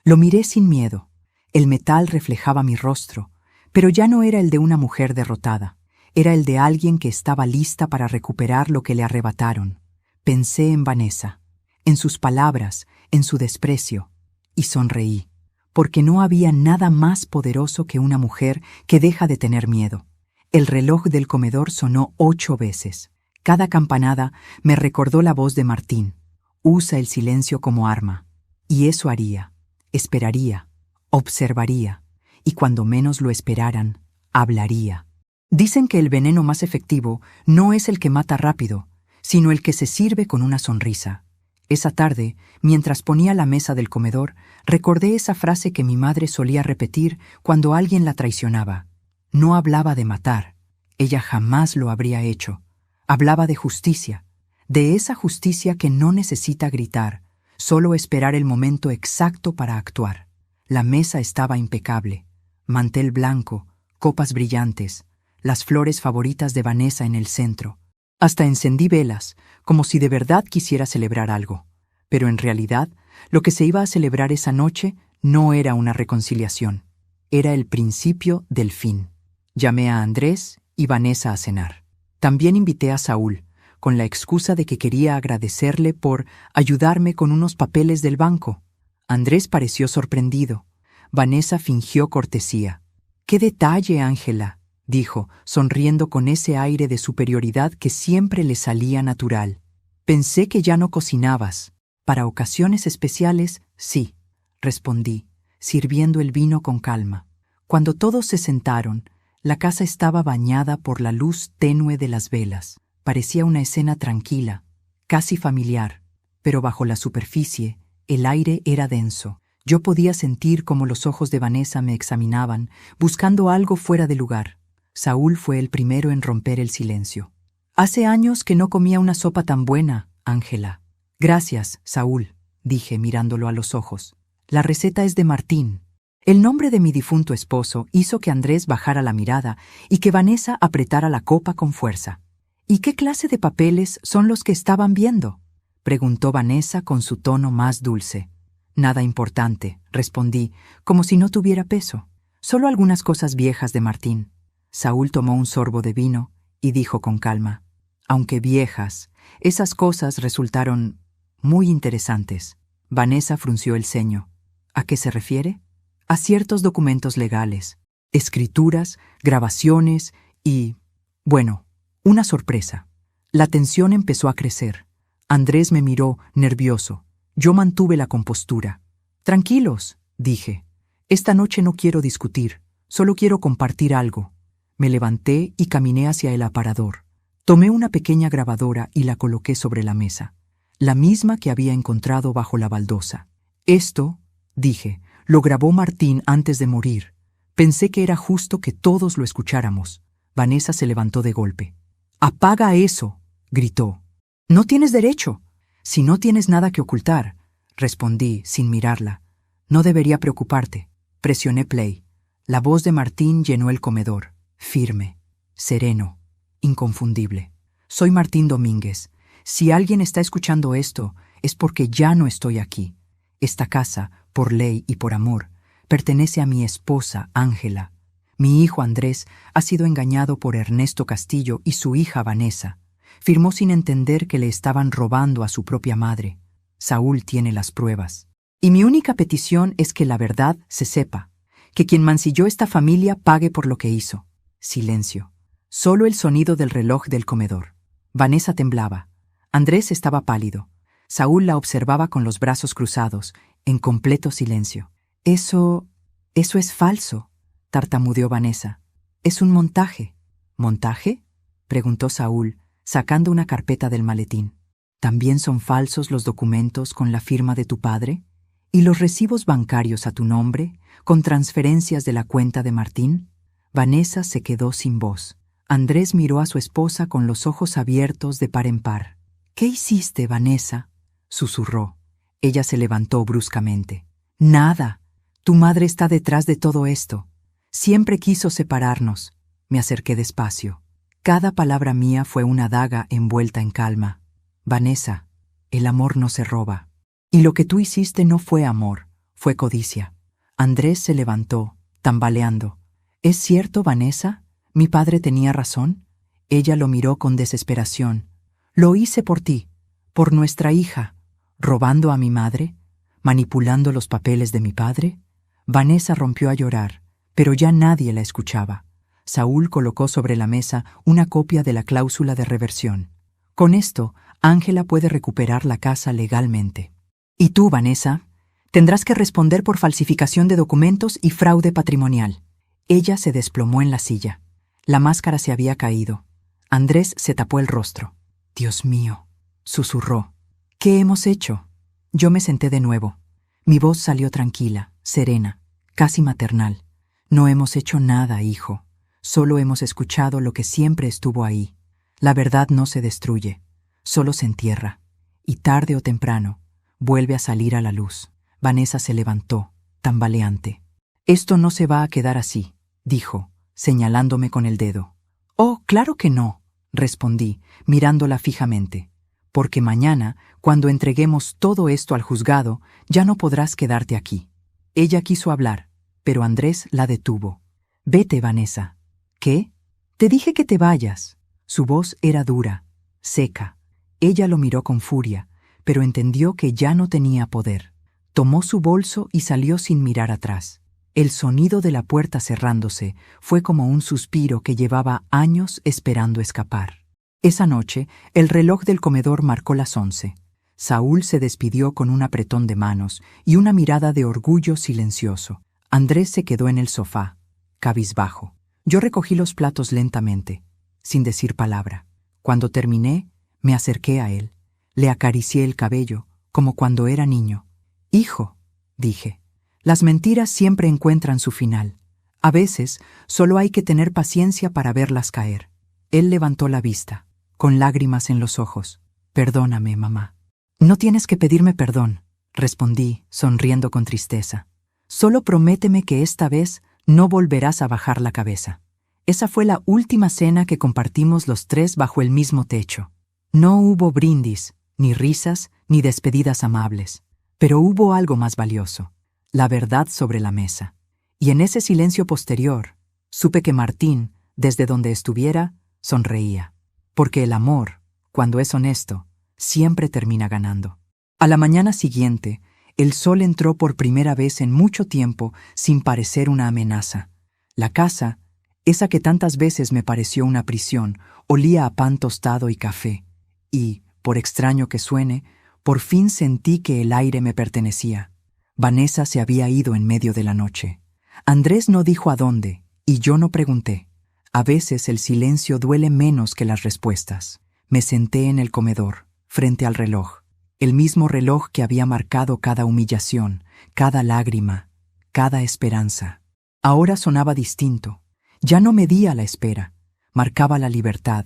Lo miré sin miedo. El metal reflejaba mi rostro, pero ya no era el de una mujer derrotada. Era el de alguien que estaba lista para recuperar lo que le arrebataron. Pensé en Vanessa, en sus palabras, en su desprecio, y sonreí, porque no había nada más poderoso que una mujer que deja de tener miedo. El reloj del comedor sonó 8 veces. Cada campanada me recordó la voz de Martín. Usa el silencio como arma. Y eso haría. Esperaría, observaría, y cuando menos lo esperaran, hablaría. Dicen que el veneno más efectivo no es el que mata rápido, sino el que se sirve con una sonrisa. Esa tarde, mientras ponía la mesa del comedor, recordé esa frase que mi madre solía repetir cuando alguien la traicionaba. No hablaba de matar, ella jamás lo habría hecho. Hablaba de justicia, de esa justicia que no necesita gritar, solo esperar el momento exacto para actuar. La mesa estaba impecable, mantel blanco, copas brillantes, las flores favoritas de Vanessa en el centro. Hasta encendí velas, como si de verdad quisiera celebrar algo. Pero en realidad, lo que se iba a celebrar esa noche no era una reconciliación. Era el principio del fin. Llamé a Andrés y Vanessa a cenar. También invité a Saúl, con la excusa de que quería agradecerle por ayudarme con unos papeles del banco. Andrés pareció sorprendido. Vanessa fingió cortesía. «¡Qué detalle, Ángela!», dijo, sonriendo con ese aire de superioridad que siempre le salía natural. «Pensé que ya no cocinabas». «Para ocasiones especiales, sí», respondí, sirviendo el vino con calma. Cuando todos se sentaron, la casa estaba bañada por la luz tenue de las velas. Parecía una escena tranquila, casi familiar, pero bajo la superficie, el aire era denso. Yo podía sentir cómo los ojos de Vanessa me examinaban, buscando algo fuera de lugar. Saúl fue el primero en romper el silencio. «Hace años que no comía una sopa tan buena, Ángela». «Gracias, Saúl», dije mirándolo a los ojos. «La receta es de Martín». El nombre de mi difunto esposo hizo que Andrés bajara la mirada y que Vanessa apretara la copa con fuerza. «¿Y qué clase de papeles son los que estaban viendo?», preguntó Vanessa con su tono más dulce. «Nada importante», respondí, como si no tuviera peso. «Solo algunas cosas viejas de Martín». Saúl tomó un sorbo de vino y dijo con calma: «Aunque viejas, esas cosas resultaron muy interesantes». Vanessa frunció el ceño. «¿A qué se refiere?». «A ciertos documentos legales, escrituras, grabaciones y... bueno, una sorpresa». La tensión empezó a crecer. Andrés me miró, nervioso. Yo mantuve la compostura. «Tranquilos», dije. «Esta noche no quiero discutir, solo quiero compartir algo». Me levanté y caminé hacia el aparador. Tomé una pequeña grabadora y la coloqué sobre la mesa, la misma que había encontrado bajo la baldosa. «Esto», dije, «lo grabó Martín antes de morir. Pensé que era justo que todos lo escucháramos». Vanessa se levantó de golpe. «¡Apaga eso!», gritó. «No tienes derecho». «Si no tienes nada que ocultar», respondí sin mirarla. «No debería preocuparte». Presioné play. La voz de Martín llenó el comedor, firme, sereno, inconfundible. «Soy Martín Domínguez. Si alguien está escuchando esto, es porque ya no estoy aquí. Esta casa, por ley y por amor, pertenece a mi esposa, Ángela. Mi hijo Andrés ha sido engañado por Ernesto Castillo y su hija Vanessa. Firmó sin entender que le estaban robando a su propia madre. Saúl tiene las pruebas. Y mi única petición es que la verdad se sepa, que quien mancilló esta familia pague por lo que hizo». Silencio. Solo el sonido del reloj del comedor. Vanessa temblaba. Andrés estaba pálido. Saúl la observaba con los brazos cruzados, en completo silencio. Eso es falso», tartamudeó Vanessa. «Es un montaje». «¿Montaje?», preguntó Saúl, sacando una carpeta del maletín. «¿También son falsos los documentos con la firma de tu padre? ¿Y los recibos bancarios a tu nombre, con transferencias de la cuenta de Martín?». Vanessa se quedó sin voz. Andrés miró a su esposa con los ojos abiertos de par en par. «¿Qué hiciste, Vanessa?», susurró. Ella se levantó bruscamente. «Nada. Tu madre está detrás de todo esto. Siempre quiso separarnos». Me acerqué despacio. Cada palabra mía fue una daga envuelta en calma. «Vanessa, el amor no se roba. Y lo que tú hiciste no fue amor, fue codicia». Andrés se levantó, tambaleando. «¿Es cierto, Vanessa? ¿Mi padre tenía razón?». Ella lo miró con desesperación. «Lo hice por ti, por nuestra hija. ¿Robando a mi madre? ¿Manipulando los papeles de mi padre?». Vanessa rompió a llorar, pero ya nadie la escuchaba. Saúl colocó sobre la mesa una copia de la cláusula de reversión. «Con esto, Ángela puede recuperar la casa legalmente. Y tú, Vanessa, Tendrás que responder por falsificación de documentos y fraude patrimonial. Ella se desplomó en la silla. La máscara se había caído. Andrés se tapó el rostro. «Dios mío», susurró. «¿Qué hemos hecho?» Yo me senté de nuevo. Mi voz salió tranquila, serena, casi maternal. «No hemos hecho nada, hijo. Solo hemos escuchado lo que siempre estuvo ahí. La verdad no se destruye, solo se entierra. Y tarde o temprano, vuelve a salir a la luz». Vanessa se levantó, tambaleante. «Esto no se va a quedar así», dijo, señalándome con el dedo. «Oh, claro que no», respondí, mirándola fijamente. «Porque mañana, cuando entreguemos todo esto al juzgado, ya no podrás quedarte aquí». Ella quiso hablar, pero Andrés la detuvo. «Vete, Vanessa». «¿Qué?» «Te dije que te vayas». Su voz era dura, seca. Ella lo miró con furia, pero entendió que ya no tenía poder. Tomó su bolso y salió sin mirar atrás. El sonido de la puerta cerrándose fue como un suspiro que llevaba años esperando escapar. Esa noche, el reloj del comedor marcó las 11. Saúl se despidió con un apretón de manos y una mirada de orgullo silencioso. Andrés se quedó en el sofá, cabizbajo. Yo recogí los platos lentamente, sin decir palabra. Cuando terminé, me acerqué a él. Le acaricié el cabello, como cuando era niño. «Hijo», dije, «las mentiras siempre encuentran su final. A veces, solo hay que tener paciencia para verlas caer». Él levantó la vista, con lágrimas en los ojos. «Perdóname, mamá». «No tienes que pedirme perdón», respondí, sonriendo con tristeza. «Solo prométeme que esta vez no volverás a bajar la cabeza». Esa fue la última cena que compartimos los tres bajo el mismo techo. No hubo brindis, ni risas, ni despedidas amables. Pero hubo algo más valioso, la verdad sobre la mesa. Y en ese silencio posterior, supe que Martín, desde donde estuviera, sonreía. Porque el amor, cuando es honesto, siempre termina ganando. A la mañana siguiente, el sol entró por primera vez en mucho tiempo sin parecer una amenaza. La casa, esa que tantas veces me pareció una prisión, olía a pan tostado y café. Y, por extraño que suene, por fin sentí que el aire me pertenecía. Vanessa se había ido en medio de la noche. Andrés no dijo a dónde, y yo no pregunté. A veces el silencio duele menos que las respuestas. Me senté en el comedor, frente al reloj. El mismo reloj que había marcado cada humillación, cada lágrima, cada esperanza. Ahora sonaba distinto. Ya no medía la espera, marcaba la libertad.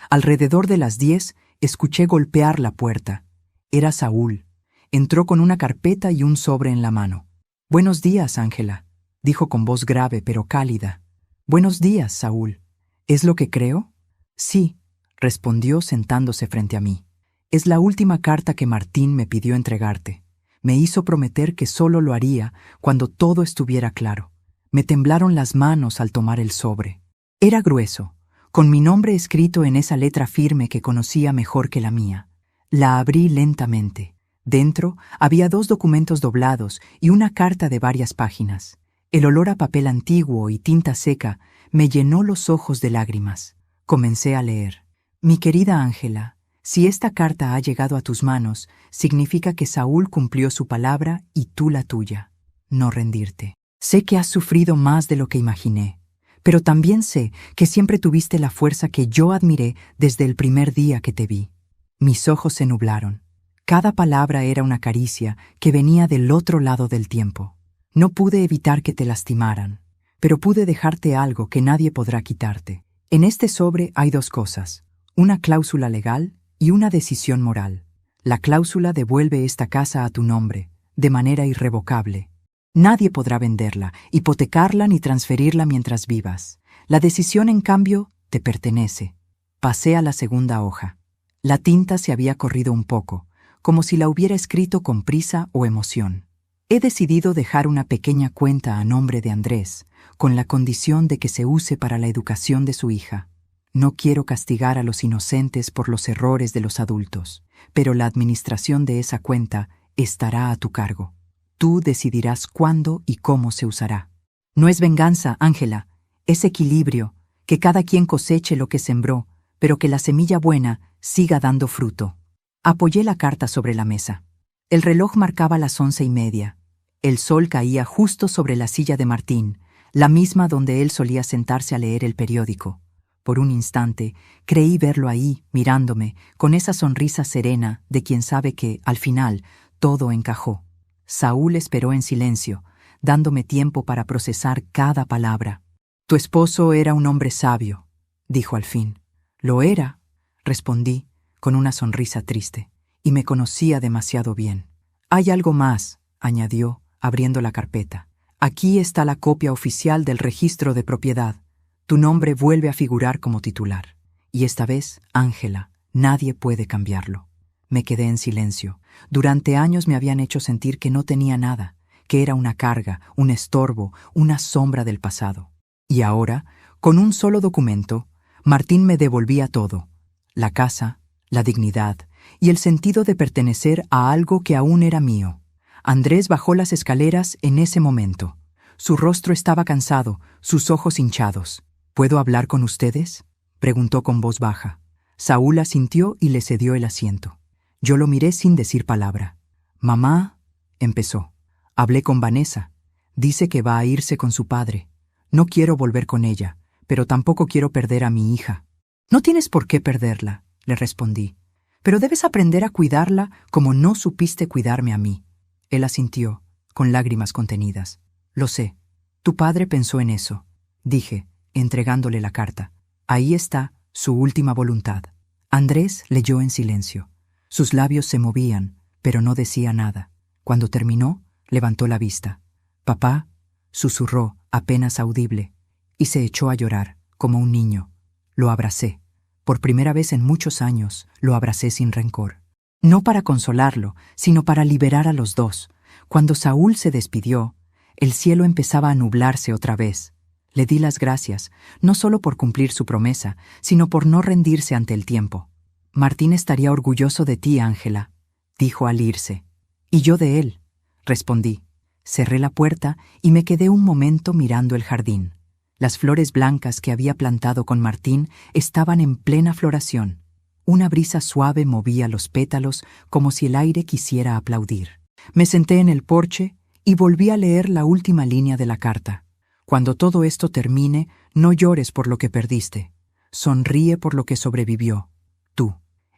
Alrededor de las 10 escuché golpear la puerta. Era Saúl. Entró con una carpeta y un sobre en la mano. «Buenos días, Ángela», dijo con voz grave pero cálida. «Buenos días, Saúl. ¿Es lo que creo?» «Sí», respondió sentándose frente a mí. «Es la última carta que Martín me pidió entregarte. Me hizo prometer que solo lo haría cuando todo estuviera claro. Me temblaron las manos al tomar el sobre. Era grueso, con mi nombre escrito en esa letra firme que conocía mejor que la mía. La abrí lentamente. Dentro había 2 documentos doblados y una carta de varias páginas. El olor a papel antiguo y tinta seca me llenó los ojos de lágrimas. Comencé a leer. «Mi querida Ángela, si esta carta ha llegado a tus manos, significa que Saúl cumplió su palabra y tú la tuya. No rendirte. Sé que has sufrido más de lo que imaginé, pero también sé que siempre tuviste la fuerza que yo admiré desde el primer día que te vi». Mis ojos se nublaron. Cada palabra era una caricia que venía del otro lado del tiempo. No pude evitar que te lastimaran, pero pude dejarte algo que nadie podrá quitarte. En este sobre hay 2 cosas, una cláusula legal y una decisión moral. La cláusula devuelve esta casa a tu nombre, de manera irrevocable. Nadie podrá venderla, hipotecarla ni transferirla mientras vivas. La decisión, en cambio, te pertenece. Pasé a la segunda hoja. La tinta se había corrido un poco, como si la hubiera escrito con prisa o emoción. He decidido dejar una pequeña cuenta a nombre de Andrés, con la condición de que se use para la educación de su hija. No quiero castigar a los inocentes por los errores de los adultos, pero la administración de esa cuenta estará a tu cargo. Tú decidirás cuándo y cómo se usará. No es venganza, Ángela, es equilibrio, que cada quien coseche lo que sembró, pero que la semilla buena siga dando fruto. Apoyé la carta sobre la mesa. El reloj marcaba las 11:30. El sol caía justo sobre la silla de Martín, la misma donde él solía sentarse a leer el periódico. Por un instante, creí verlo ahí, mirándome, con esa sonrisa serena de quien sabe que, al final, todo encajó. Saúl esperó en silencio, dándome tiempo para procesar cada palabra. «Tu esposo era un hombre sabio», dijo al fin. «Lo era», respondí, con una sonrisa triste, «y me conocía demasiado bien». «Hay algo más», añadió, abriendo la carpeta. «Aquí está la copia oficial del registro de propiedad. Tu nombre vuelve a figurar como titular. Y esta vez, Ángela, nadie puede cambiarlo». Me quedé en silencio. Durante años me habían hecho sentir que no tenía nada, que era una carga, un estorbo, una sombra del pasado. Y ahora, con un solo documento, Martín me devolvía todo: la casa, la dignidad y el sentido de pertenecer a algo que aún era mío. Andrés bajó las escaleras en ese momento. Su rostro estaba cansado, sus ojos hinchados. «¿Puedo hablar con ustedes?», preguntó con voz baja. Saúl asintió y le cedió el asiento. Yo lo miré sin decir palabra. «Mamá», empezó, «hablé con Vanessa. Dice que va a irse con su padre. No quiero volver con ella, pero tampoco quiero perder a mi hija». «No tienes por qué perderla», le respondí, «pero debes aprender a cuidarla como no supiste cuidarme a mí». Él asintió, con lágrimas contenidas. «Lo sé. Tu padre pensó en eso», dije, entregándole la carta. «Ahí está su última voluntad». Andrés leyó en silencio. Sus labios se movían, pero no decía nada. Cuando terminó, levantó la vista. «Papá», susurró, apenas audible, y se echó a llorar, como un niño. Lo abracé. Por primera vez en muchos años, lo abracé sin rencor. No para consolarlo, sino para liberar a los dos. Cuando Saúl se despidió, el cielo empezaba a nublarse otra vez. Le di las gracias, no solo por cumplir su promesa, sino por no rendirse ante el tiempo. «Martín estaría orgulloso de ti, Ángela», dijo al irse. «Y yo de él», respondí. Cerré la puerta y me quedé un momento mirando el jardín. Las flores blancas que había plantado con Martín estaban en plena floración. Una brisa suave movía los pétalos como si el aire quisiera aplaudir. Me senté en el porche y volví a leer la última línea de la carta. «Cuando todo esto termine, no llores por lo que perdiste. Sonríe por lo que sobrevivió. Tú».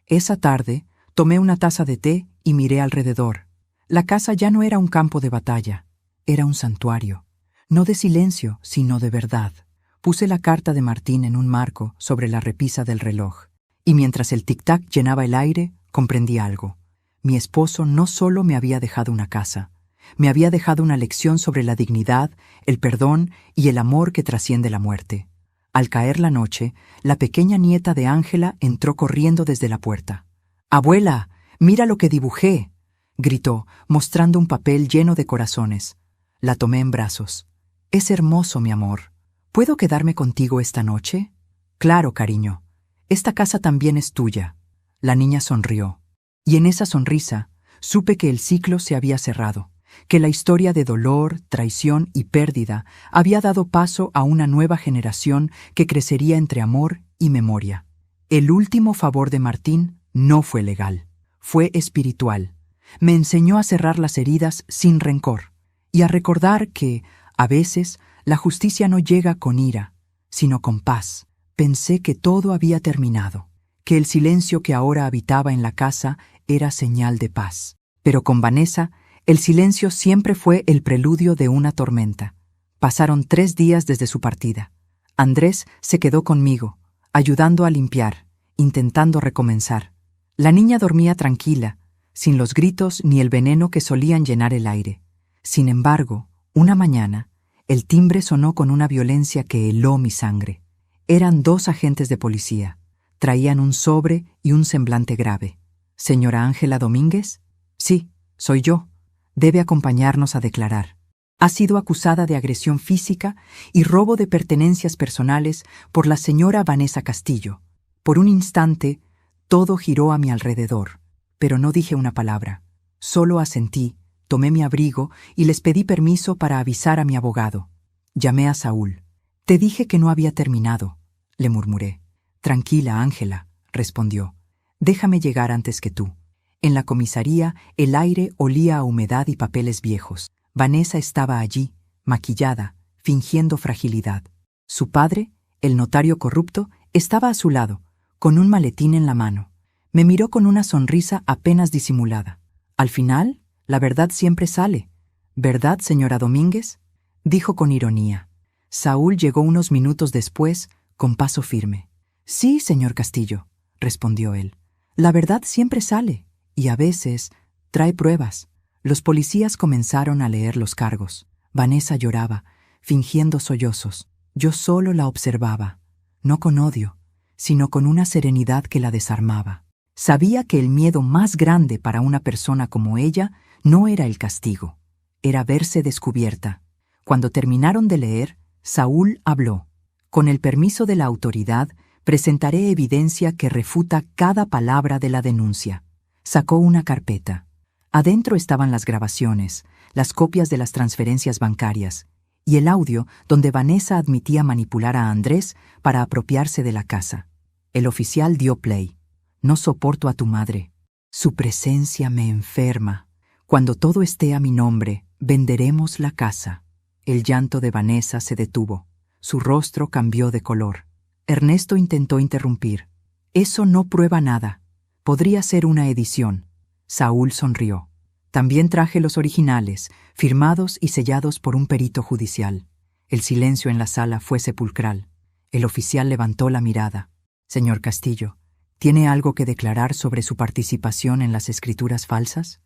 Esa tarde, tomé una taza de té y miré alrededor. La casa ya no era un campo de batalla, era un santuario. No de silencio, sino de verdad. Puse la carta de Martín en un marco sobre la repisa del reloj, y mientras el tic-tac llenaba el aire, comprendí algo. Mi esposo no solo me había dejado una casa, me había dejado una lección sobre la dignidad, el perdón y el amor que trasciende la muerte. Al caer la noche, la pequeña nieta de Ángela entró corriendo desde la puerta. «Abuela, mira lo que dibujé», gritó, mostrando un papel lleno de corazones. La tomé en brazos. «Es hermoso, mi amor. ¿Puedo quedarme contigo esta noche?» «Claro, cariño. Esta casa también es tuya». La niña sonrió. Y en esa sonrisa supe que el ciclo se había cerrado, que la historia de dolor, traición y pérdida había dado paso a una nueva generación que crecería entre amor y memoria. El último favor de Martín no fue legal, fue espiritual. Me enseñó a cerrar las heridas sin rencor y a recordar que, a veces, la justicia no llega con ira, sino con paz. Pensé que todo había terminado, que el silencio que ahora habitaba en la casa era señal de paz. Pero con Vanessa, el silencio siempre fue el preludio de una tormenta. Pasaron 3 días desde su partida. Andrés se quedó conmigo, ayudando a limpiar, intentando recomenzar. La niña dormía tranquila, sin los gritos ni el veneno que solían llenar el aire. Sin embargo, una mañana, el timbre sonó con una violencia que heló mi sangre. Eran 2 agentes de policía. Traían un sobre y un semblante grave. «¿Señora Ángela Domínguez?» «Sí, soy yo. Debe acompañarnos a declarar. Ha sido acusada de agresión física y robo de pertenencias personales por la señora Vanessa Castillo». Por un instante, todo giró a mi alrededor, pero no dije una palabra. Solo asentí, tomé mi abrigo y les pedí permiso para avisar a mi abogado. Llamé a Saúl. «Te dije que no había terminado», le murmuré. «Tranquila, Ángela», respondió. «Déjame llegar antes que tú». En la comisaría, el aire olía a humedad y papeles viejos. Vanessa estaba allí, maquillada, fingiendo fragilidad. Su padre, el notario corrupto, estaba a su lado, con un maletín en la mano. Me miró con una sonrisa apenas disimulada. Al final, la verdad siempre sale. ¿Verdad, señora Domínguez?, dijo con ironía. Saúl llegó unos minutos después, con paso firme. Sí, señor Castillo, respondió él. La verdad siempre sale, y a veces trae pruebas. Los policías comenzaron a leer los cargos. Vanessa lloraba, fingiendo sollozos. Yo solo la observaba, no con odio, sino con una serenidad que la desarmaba. Sabía que el miedo más grande para una persona como ella no era el castigo, era verse descubierta. Cuando terminaron de leer, Saúl habló. Con el permiso de la autoridad, presentaré evidencia que refuta cada palabra de la denuncia. Sacó una carpeta. Adentro estaban las grabaciones, las copias de las transferencias bancarias y el audio donde Vanessa admitía manipular a Andrés para apropiarse de la casa. El oficial dio play. No soporto a tu madre. Su presencia me enferma. Cuando todo esté a mi nombre, venderemos la casa. El llanto de Vanessa se detuvo. Su rostro cambió de color. Ernesto intentó interrumpir. Eso no prueba nada. Podría ser una edición. Saúl sonrió. También traje los originales, firmados y sellados por un perito judicial. El silencio en la sala fue sepulcral. El oficial levantó la mirada. Señor Castillo, ¿tiene algo que declarar sobre su participación en las escrituras falsas?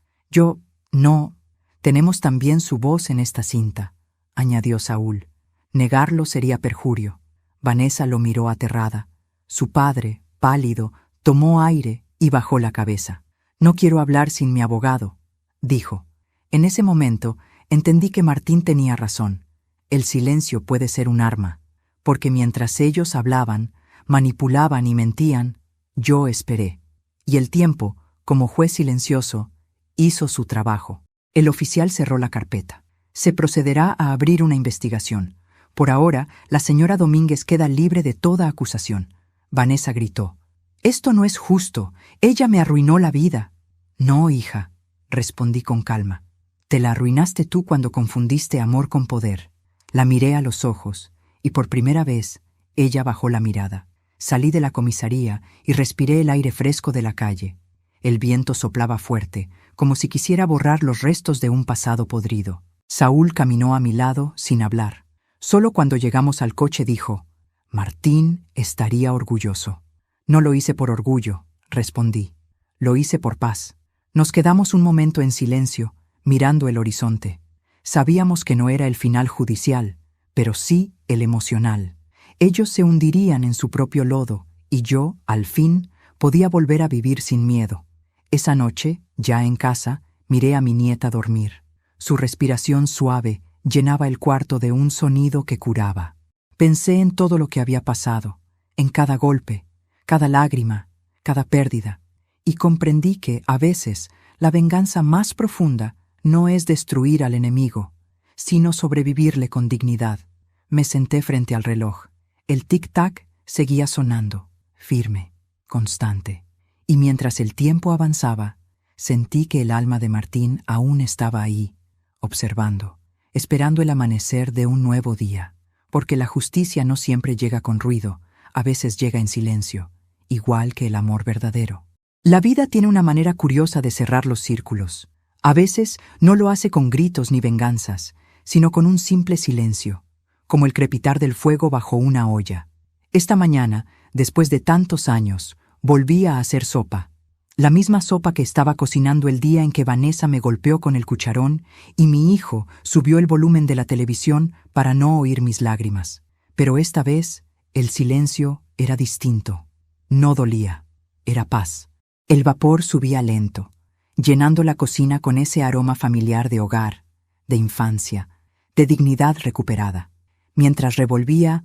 No. Tenemos también su voz en esta cinta, añadió Saúl. Negarlo sería perjurio. Vanessa lo miró aterrada. Su padre, pálido, tomó aire y bajó la cabeza. No quiero hablar sin mi abogado, dijo. En ese momento entendí que Martín tenía razón. El silencio puede ser un arma, porque mientras ellos hablaban, manipulaban y mentían, yo esperé. Y el tiempo, como juez silencioso, hizo su trabajo. El oficial cerró la carpeta. Se procederá a abrir una investigación. Por ahora, la señora Domínguez queda libre de toda acusación. Vanessa gritó. Esto no es justo. Ella me arruinó la vida. No, hija, respondí con calma. Te la arruinaste tú cuando confundiste amor con poder. La miré a los ojos, y por primera vez, ella bajó la mirada. Salí de la comisaría y respiré el aire fresco de la calle. El viento soplaba fuerte, como si quisiera borrar los restos de un pasado podrido. Saúl caminó a mi lado sin hablar. Solo cuando llegamos al coche dijo, Martín estaría orgulloso. No lo hice por orgullo, respondí. Lo hice por paz. Nos quedamos un momento en silencio, mirando el horizonte. Sabíamos que no era el final judicial, pero sí el emocional. Ellos se hundirían en su propio lodo, y yo, al fin, podía volver a vivir sin miedo. Esa noche, ya en casa, miré a mi nieta dormir. Su respiración suave llenaba el cuarto de un sonido que curaba. Pensé en todo lo que había pasado, en cada golpe, cada lágrima, cada pérdida, y comprendí que, a veces, la venganza más profunda no es destruir al enemigo, sino sobrevivirle con dignidad. Me senté frente al reloj. El tic-tac seguía sonando, firme, constante, y mientras el tiempo avanzaba, sentí que el alma de Martín aún estaba ahí, observando, esperando el amanecer de un nuevo día, porque la justicia no siempre llega con ruido, a veces llega en silencio, igual que el amor verdadero. La vida tiene una manera curiosa de cerrar los círculos. A veces no lo hace con gritos ni venganzas, sino con un simple silencio, como el crepitar del fuego bajo una olla. Esta mañana, después de tantos años, volví a hacer sopa. La misma sopa que estaba cocinando el día en que Vanessa me golpeó con el cucharón y mi hijo subió el volumen de la televisión para no oír mis lágrimas. Pero esta vez, el silencio era distinto. No dolía, era paz. El vapor subía lento, llenando la cocina con ese aroma familiar de hogar, de infancia, de dignidad recuperada. Mientras revolvía,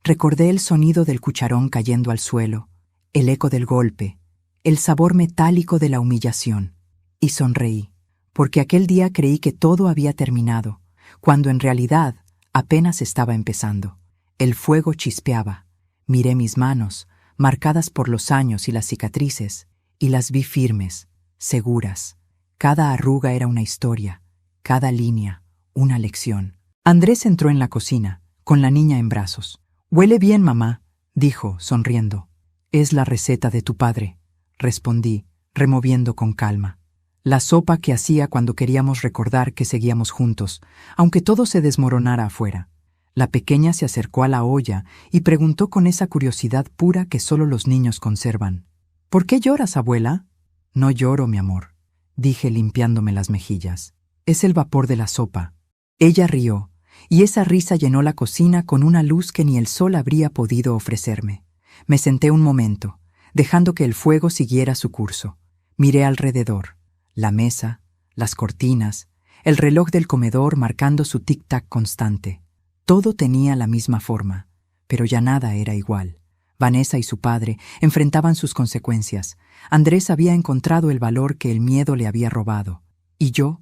recordé el sonido del cucharón cayendo al suelo, el eco del golpe, el sabor metálico de la humillación, y sonreí, porque aquel día creí que todo había terminado, cuando en realidad apenas estaba empezando. El fuego chispeaba. Miré mis manos, marcadas por los años y las cicatrices, y las vi firmes, seguras. Cada arruga era una historia, cada línea, una lección. Andrés entró en la cocina, con la niña en brazos. «Huele bien, mamá», dijo, sonriendo. «Es la receta de tu padre», respondí, removiendo con calma. La sopa que hacía cuando queríamos recordar que seguíamos juntos, aunque todo se desmoronara afuera. La pequeña se acercó a la olla y preguntó con esa curiosidad pura que solo los niños conservan. «¿Por qué lloras, abuela?» «No lloro, mi amor», dije limpiándome las mejillas. «Es el vapor de la sopa». Ella rió, y esa risa llenó la cocina con una luz que ni el sol habría podido ofrecerme. Me senté un momento, dejando que el fuego siguiera su curso. Miré alrededor, la mesa, las cortinas, el reloj del comedor marcando su tic-tac constante. Todo tenía la misma forma, pero ya nada era igual. Vanessa y su padre enfrentaban sus consecuencias. Andrés había encontrado el valor que el miedo le había robado. Y yo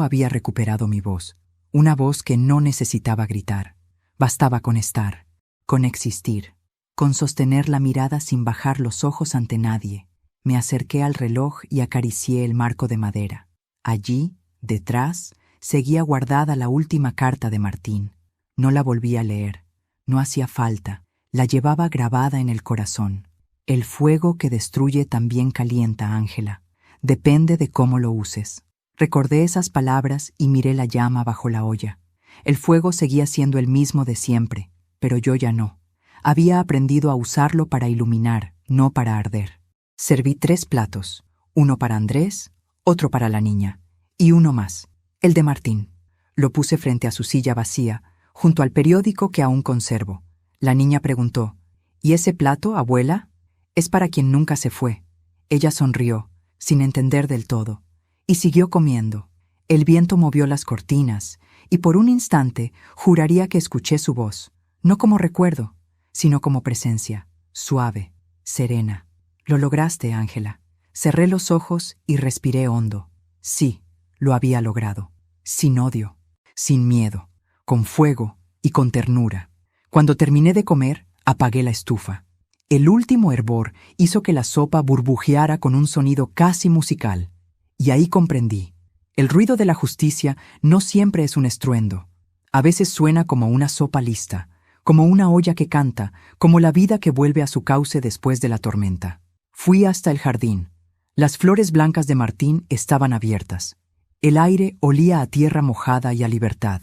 había recuperado mi voz. Una voz que no necesitaba gritar. Bastaba con estar, con existir, con sostener la mirada sin bajar los ojos ante nadie. Me acerqué al reloj y acaricié el marco de madera. Allí, detrás, seguía guardada la última carta de Martín. No la volví a leer. No hacía falta. La llevaba grabada en el corazón. El fuego que destruye también calienta, Ángela. Depende de cómo lo uses. Recordé esas palabras y miré la llama bajo la olla. El fuego seguía siendo el mismo de siempre, pero yo ya no. Había aprendido a usarlo para iluminar, no para arder. Serví 3 platos, uno para Andrés, otro para la niña, y uno más, el de Martín. Lo puse frente a su silla vacía, junto al periódico que aún conservo. La niña preguntó, «¿Y ese plato, abuela?» «Es para quien nunca se fue». Ella sonrió, sin entender del todo, y siguió comiendo. El viento movió las cortinas, y por un instante juraría que escuché su voz, no como recuerdo, sino como presencia, suave, serena. «Lo lograste, Ángela». Cerré los ojos y respiré hondo. Sí, lo había logrado. Sin odio, sin miedo, con fuego y con ternura. Cuando terminé de comer, apagué la estufa. El último hervor hizo que la sopa burbujeara con un sonido casi musical. Y ahí comprendí. El ruido de la justicia no siempre es un estruendo. A veces suena como una sopa lista, como una olla que canta, como la vida que vuelve a su cauce después de la tormenta. Fui hasta el jardín. Las flores blancas de Martín estaban abiertas. El aire olía a tierra mojada y a libertad.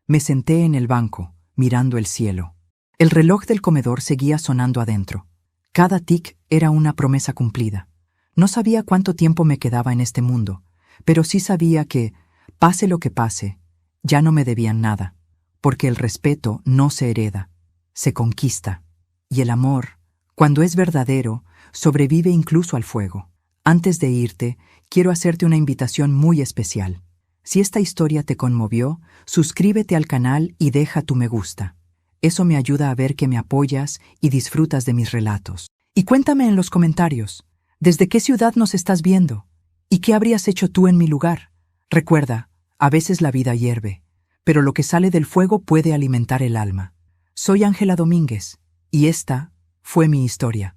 Me senté en el banco, mirando el cielo. El reloj del comedor seguía sonando adentro. Cada tic era una promesa cumplida. No sabía cuánto tiempo me quedaba en este mundo, pero sí sabía que, pase lo que pase, ya no me debían nada, porque el respeto no se hereda, se conquista, y el amor, cuando es verdadero, sobrevive incluso al fuego. Antes de irte, quiero hacerte una invitación muy especial. Si esta historia te conmovió, suscríbete al canal y deja tu me gusta. Eso me ayuda a ver que me apoyas y disfrutas de mis relatos. Y cuéntame en los comentarios, ¿desde qué ciudad nos estás viendo? ¿Y qué habrías hecho tú en mi lugar? Recuerda, a veces la vida hierve, pero lo que sale del fuego puede alimentar el alma. Soy Ángela Domínguez, y esta fue mi historia.